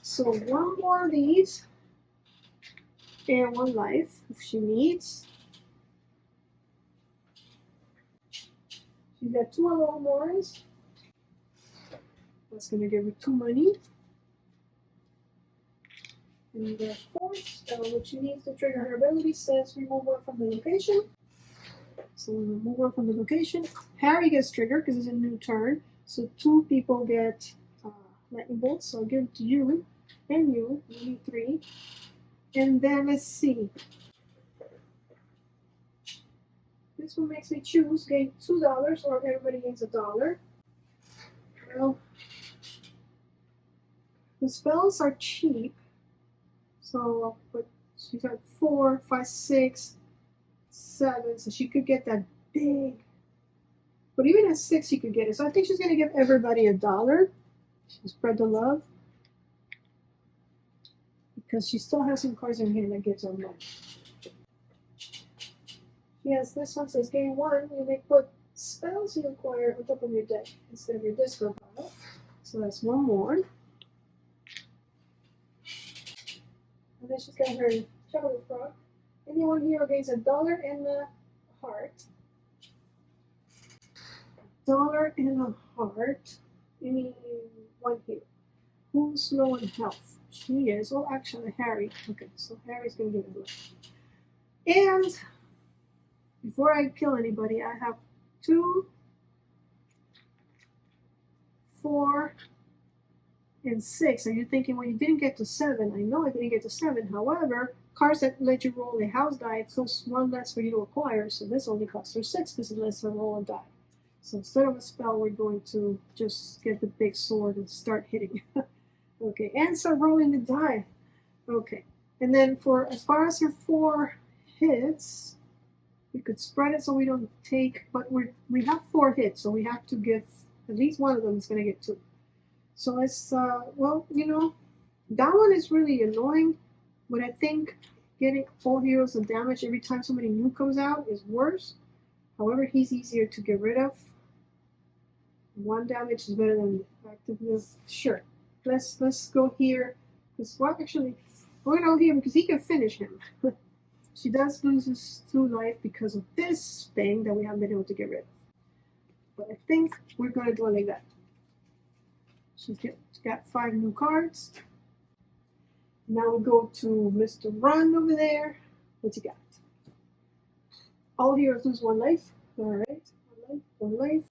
So 1 more of these. And 1 life if she needs. She's got 2 Aloha Moras. That's going to give her 2 money. And the 4th spell, which she needs to trigger her ability, says remove 1 from the location. So we remove 1 from the location. Harry gets triggered because it's a new turn. So 2 people get lightning bolts. So I'll give it to you and you. You need 3. And then let's see. This one makes me choose gain $2 or everybody gains $1. Well, the spells are cheap. So but she's got 4, 5, 6, 7. So she could get that big. But even at 6, she could get it. So I think she's going to give everybody $1. She'll spread the love. Because she still has some cards in her hand that gives her money. She Yes, this one says gain one. You may put spells you acquire on top of your deck instead of your discard pile. So that's one more. And then she's got her chocolate frog. Anyone hero gains $1 and a heart. $1 and a heart. Anyone here? Who's low in health? She is. Oh, actually, Harry. Okay, so Harry's gonna get it. And before I kill anybody, I have 2, 4, and 6. Are you thinking, well, you didn't get to 7? I know I didn't get to 7. However, cards that let you roll a house die, it costs 1 less for you to acquire. So this only costs her 6 because it lets her roll a die. So instead of a spell, we're going to just get the big sword and start hitting. Okay, and start rolling the die. Okay, and then for as far as her 4 hits, we could spread it so we don't take, but we have 4 hits, so we have to give at least one of them is going to get 2. So let's, well, you know, that one is really annoying, but I think getting all heroes and damage every time somebody new comes out is worse. However, he's easier to get rid of. 1 damage is better than activeness. Sure. Let's go here. Well, actually, we're gonna go here because he can finish him. She does lose 2 life because of this thing that we haven't been able to get rid of. But I think we're gonna do it like that. She's got 5 new cards. Now we go to Mr. Run over there. What you got? All heroes lose 1 life. Alright, 1 life.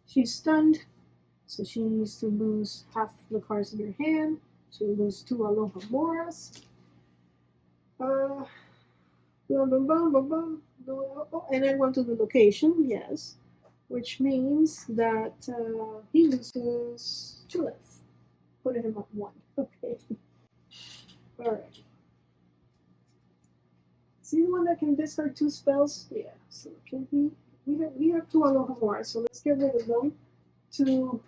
She's stunned, so she needs to lose half the cards in her hand. She'll lose 2 Aloha Moras. Boom, boom, boom, boom, boom. Oh, and then one to the location, yes. Which means that he loses 2 life. Putting him up 1. Okay. Alright. Is he the one that can discard 2 spells? Yeah. So can he? We have 2 Aloha Moras, so let's get rid of them to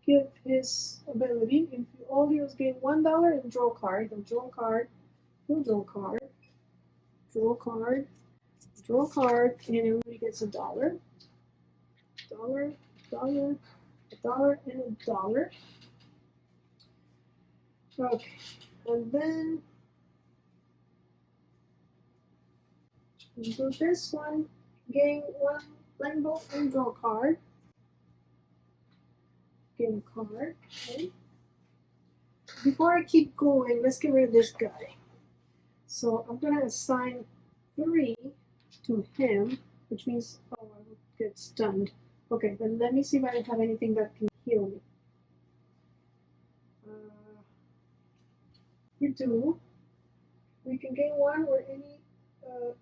give his ability. If all heroes gain $1 and draw a card, they'll draw a card, he'll draw a card, draw a card, draw a card, and everybody gets $1. $1, $1, $1, and $1. Okay, and then we do this one, gain 1 lightning bolt and draw a card. Gain a card. Okay. Before I keep going, let's get rid of this guy. So I'm gonna assign 3 to him, which means I will get stunned. Okay, then let me see if I have anything that can heal me. We do. We can gain 1 or any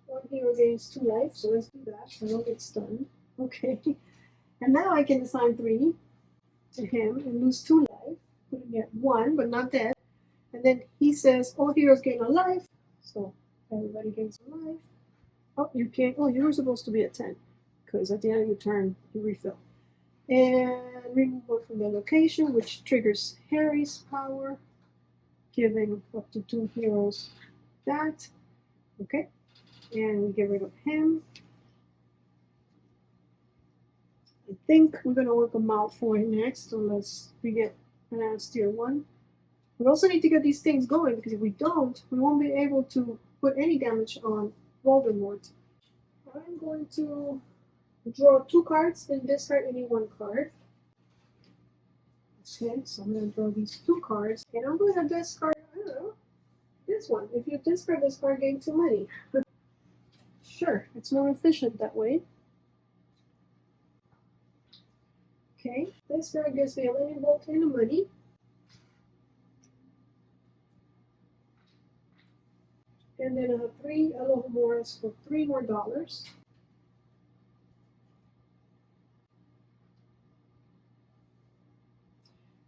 1 hero gains 2 life, so let's do that. So I don't get stunned. Okay. And now I can assign 3 to him and lose 2 life, putting at 1, but not dead. And then he says all heroes gain a life, so everybody gains a life. Oh, you can't. Oh, you were supposed to be at 10, because at the end of your turn you refill. And remove 1 from the location, which triggers Harry's power, giving up to 2 heroes that. Okay, and we get rid of him. I think we're gonna work them out for him next, unless we get an tier 1. We also need to get these things going, because if we don't, we won't be able to put any damage on Voldemort. I'm going to draw 2 cards and discard any 1 card. Okay, so I'm going to draw these 2 cards, and I'm going to discard, I don't know, this one. If you discard this card, gain 2 money. Sure, it's more efficient that way. Okay, this card gives me a lightning bolt and a money. And then I have 3 Aloha Moras for $3 more.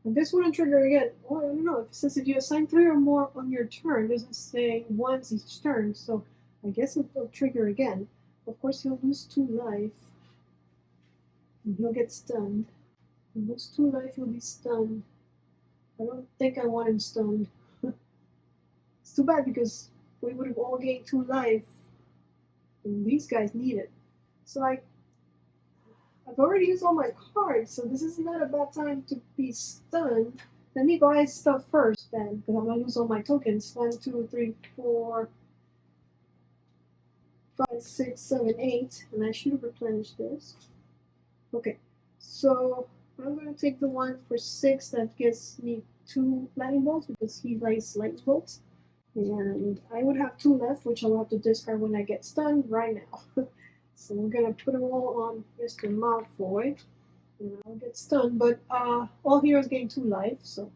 And this wouldn't trigger again. Oh, I don't know. It says if you assign 3 or more on your turn, it doesn't say once each turn. So I guess it will trigger again. Of course, he'll lose 2 life. And he'll get stunned. He'll lose 2 life, he'll be stunned. I don't think I want him stunned. It's too bad because we would have all gained 2 life. And these guys need it. So I've already used all my cards, so this is not a bad time to be stunned. Let me buy stuff first then, because I'm gonna use all my tokens. 1, 2, 3, 4, 5, 6, 7, 8, and I should have replenished this. Okay, so I'm gonna take the one for 6 that gives me 2 lightning bolts because he likes lightning bolts. And I would have 2 left, which I'll have to discard when I get stunned right now. So we're gonna put them all on Mr. Malfoy. And I'll get stunned, but all heroes gain 2 life, so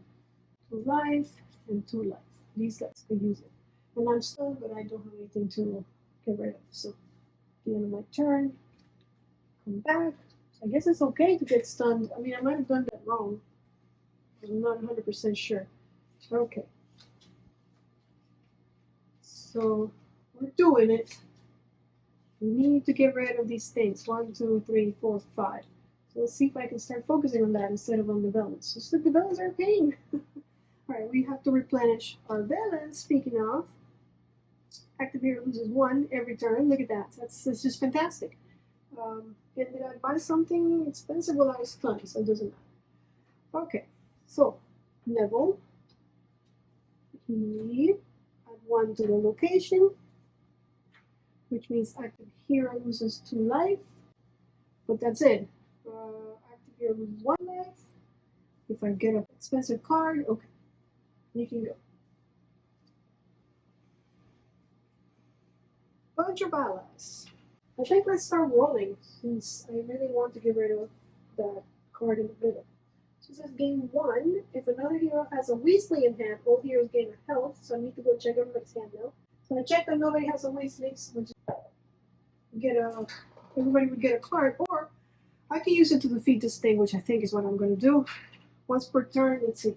2 life and 2 life. These guys could use it. And I'm stunned, but I don't have anything to get rid of. So at the end of my turn, come back. So I guess it's okay to get stunned. I mean, I might have done that wrong. I'm not 100% sure. Okay. So we're doing it. We need to get rid of these things. 1, 2, 3, 4, 5. So let's see if I can start focusing on that instead of on the villains. So the villains are a pain. Alright, we have to replenish our villains. Speaking of, active hero loses 1 every turn. Look at that. That's just fantastic. And did I buy something expensive? Well, I was stunned, so it doesn't matter. Okay, so Neville. He add 1 to the location, which means active hero loses 2 life. But that's it. Active hero loses 1 life. If I get an expensive card, okay, you can go. Bunch of allies. I think let's start rolling since I really want to get rid of that card in the middle. So it says game 1. If another hero has a Weasley in hand, all heroes gain a health. So I need to go check everybody's hand now. So I checked that nobody has a Weasley, so everybody would get a card, or I can use it to defeat this thing, which I think is what I'm going to do. Once per turn, let's see.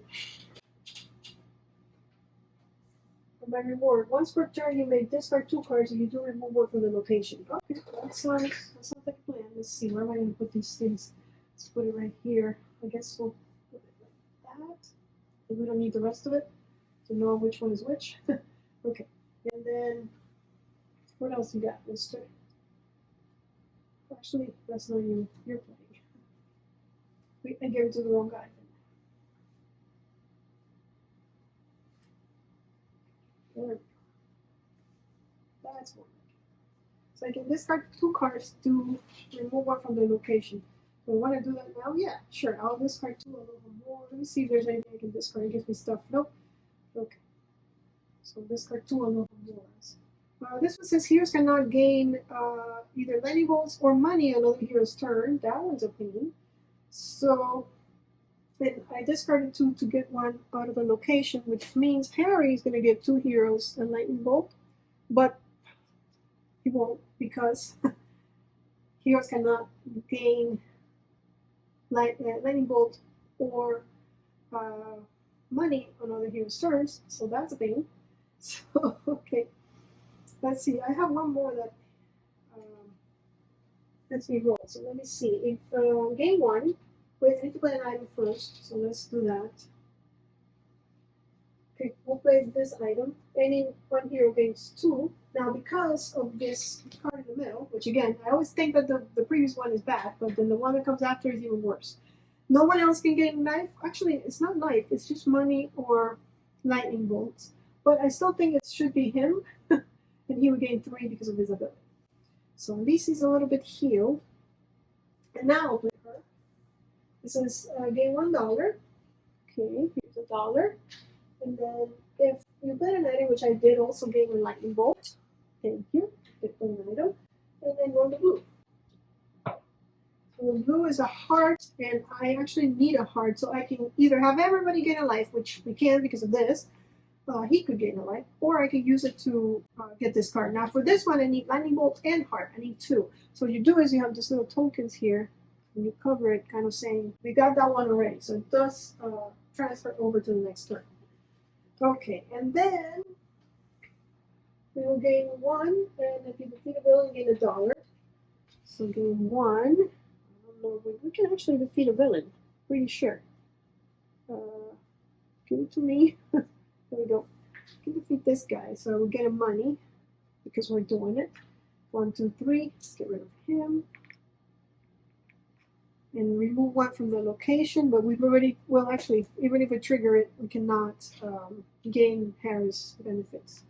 For my reward, once per turn, you may discard 2 cards and you do remove 1 from the location. Okay, that sounds like a plan. Let's see, where am I going to put these things? Let's put it right here. I guess we'll put it like that. And we don't need the rest of it to know which one is which. Okay, and then what else you got, mister? Actually, that's not you. You're playing. Wait, I gave it to the wrong guy. There we go. That's more like it. So I can discard 2 cards to remove 1 from the location. Do I want to do that now? Yeah, sure. I'll discard 2 a little more. Let me see if there's anything I can discard. It gives me stuff. Nope. Okay. So discard 2 a little more. This one says heroes cannot gain either lightning bolts or money on another hero's turn. That one's a pain. So then I discarded 2 to get 1 out of the location, which means Harry is going to get 2 heroes a lightning bolt, but he won't because heroes cannot gain lightning bolt or money on other heroes' turns, so that's a pain. So okay, let's see. I have one more that lets me roll. So let me see. If game 1. Wait, I need to play an item first, so let's do that. Okay, we'll play this item. Any 1 hero gains 2. Now, because of this card in the middle, which again, I always think that the previous one is bad, but then the one that comes after is even worse. No one else can get a knife. Actually, it's not knife, it's just money or lightning bolts. But I still think it should be him, and he would gain 3 because of his ability. So at least he's a little bit healed. And now I'll play her. This is gain $1. Okay, here's $1. And then if you play an item, which I did also gain a lightning bolt. Thank you. Get an item. And then roll the blue. So the blue is a heart, and I actually need a heart, so I can either have everybody gain a life, which we can because of this. He could gain a life, or I could use it to get this card. Now for this one, I need lightning bolt and heart. I need 2. So what you do is you have these little tokens here, and you cover it, kind of saying we got that one already. So it does transfer over to the next turn. Okay, and then we will gain 1, and if you defeat a villain, gain $1. So gain 1. I don't know, we can actually defeat a villain. Pretty sure. Give it to me. There we go. I can defeat this guy, so we'll get him money because we're doing it. 1, 2, 3. Let's get rid of him. And remove one from the location, but we've already, well, actually, even if we trigger it, we cannot gain Harry's benefits.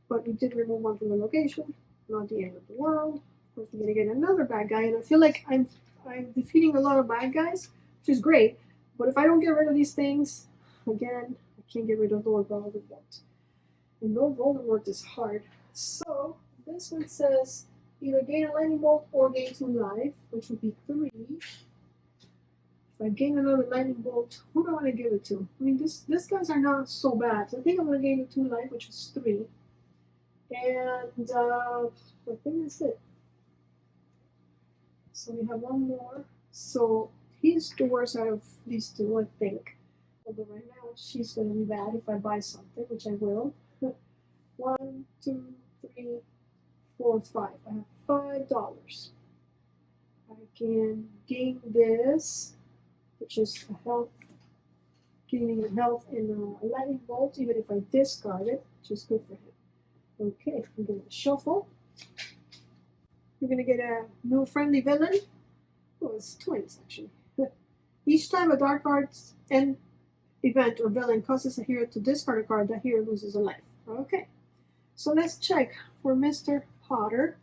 But we did remove one from the location, not the end of the world. Of course, we're gonna get another bad guy, and I feel like I'm defeating a lot of bad guys, which is great. But if I don't get rid of these things, again, I can't get rid of Lord Voldemort. And Lord Voldemort is hard. So this one says either gain a lightning bolt or gain 2 life, which would be 3. If I gain another lightning bolt, who do I want to give it to? I mean, these guys are not so bad. So I think I'm going to gain 2 life, which is 3. And I think that's it. So we have one more. So he's the worst out of these two, I think. Although right now she's going to be bad if I buy something, which I will. 1, 2, 3, 4, 5. I have $5. I can gain this, which is a health, gaining a health and a lightning bolt, even if I discard it, which is good for him. Okay, I'm going to shuffle. We're going to get a new friendly villain. Oh, it's twins, actually. Each time a dark arts end event or villain causes a hero to discard a card, that hero loses a life. Okay, so let's check for Mr. Potter.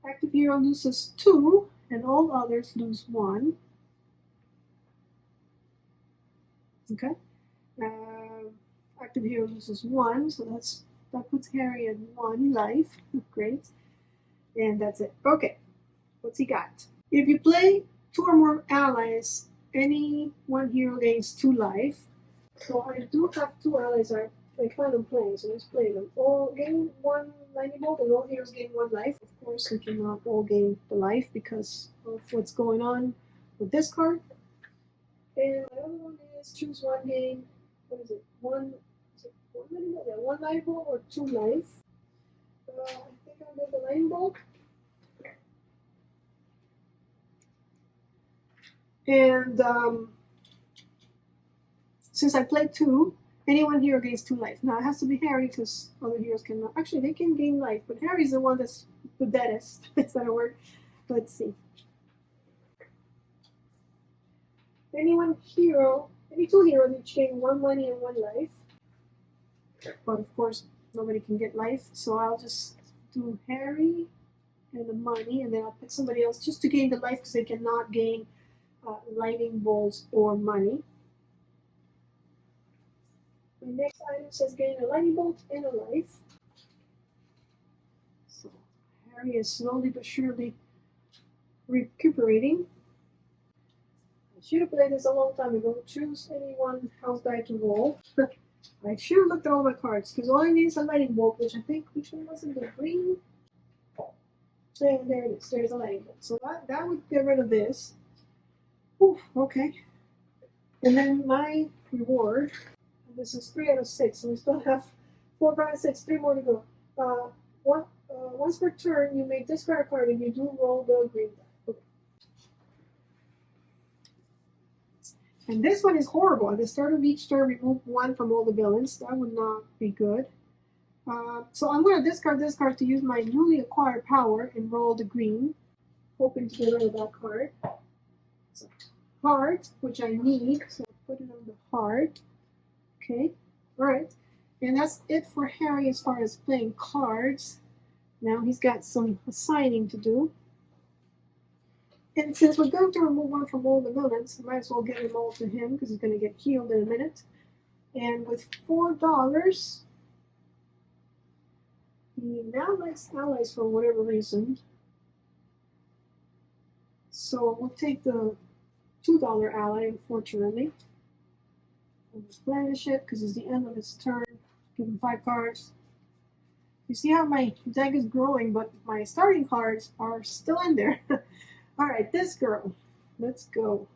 Active hero loses 2, and all others lose 1. Okay, active hero loses 1, so that puts Harry at 1 life. Great, and that's it. Okay, what's he got? If you play 2 or more allies, any one hero gains 2 life. So I do have 2 allies I plan on playing, so let's play them. All gain 1 lightning bolt, and all heroes gain 1 life. Of course, we cannot all gain the life because of what's going on with this card. And my other one is choose 1 game. What is it? Is it 1 lightning bolt? Yeah, 1 lightning bolt or 2 life. I think I'll go the lightning bolt. And since I played 2, any one hero gains 2 life. Now it has to be Harry because other heroes cannot. Actually, they can gain life, but Harry's the one that's the deadest. Is that a word? Let's see. Any 2 heroes each gain 1 money and 1 life. But of course, nobody can get life, so I'll just do Harry and the money, and then I'll pick somebody else just to gain the life because they cannot gain lightning bolts or money. My next item says gain a lightning bolt and a life. So Harry is slowly but surely recuperating. I should have played this a long time ago. Choose any one house die to roll. I should have looked at all my cards because all I need is a lightning bolt, which I think, which one was it? The green? And there it is. There's a lightning bolt. So that would get rid of this. Oof, okay. And then my reward. This is 3 out of 6, so we still have 4, 5, 6, 3 more to go. Once per turn, you may discard a card and you do roll the green die. Okay. And this one is horrible. At the start of each turn, remove 1 from all the villains. That would not be good. So I'm going to discard this card to use my newly acquired power and roll the green, hoping to get rid of that card. So, heart, which I need, so I'll put it on the heart. Okay, all right. And that's it for Harry as far as playing cards. Now he's got some assigning to do. And since we're going to remove 1 from all the villains, I might as well give them all to him because he's going to get healed in a minute. And with $4, he now likes allies for whatever reason. So we'll take the $2 ally, unfortunately. I'll replenish it because it's the end of his turn. Give him 5 cards. You see how my deck is growing, but my starting cards are still in there. Alright, this girl. Let's go.